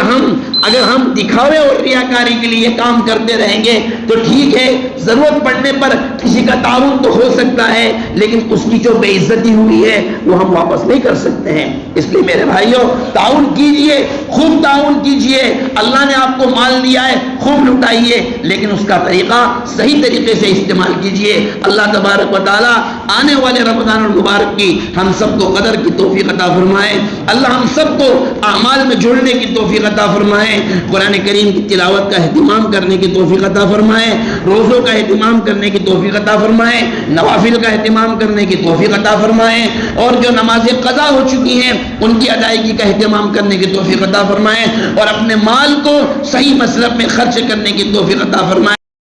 Speaker 1: ہم دکھاوے اور ریاکاری کے لیے کام کرتے رہیں گے تو ٹھیک ہے، ضرورت پڑنے پر کسی کا تعاون تو ہو سکتا ہے لیکن اس کی جو بے عزتی ہوئی ہے وہ ہم واپس نہیں کر سکتے ہیں۔ اس لیے میرے بھائیوں تعاون کیجئے، خوب تعاون کیجئے۔ اللہ نے آپ کو مال دیا ہے، خوب لٹائیے لیکن اس کا طریقہ صحیح طریقے سے استعمال کیجئے۔ اللہ تبارک و تعالی آنے والے رمضان المبارک کی ہم سب کو قدر کی توفیق عطا فرمائے۔ اللہ ہم سب کو اعمال میں جڑنے کی توفیق عطا فرمائے، قرآن کریم کی تلاوت کا اہتمام کرنے کی توفیق عطا فرمائے، روزوں کا اہتمام کرنے کی توفیق عطا فرمائے، نوافل کا اہتمام کرنے کی توفیق عطا فرمائے، اور جو نمازیں قضا ہو چکی ہیں ان کی ادائیگی کا اہتمام کرنے کی توفیق عطا فرمائے، اور اپنے مال کو صحیح مصرف میں خرچ کرنے کی توفیق عطا فرمائے۔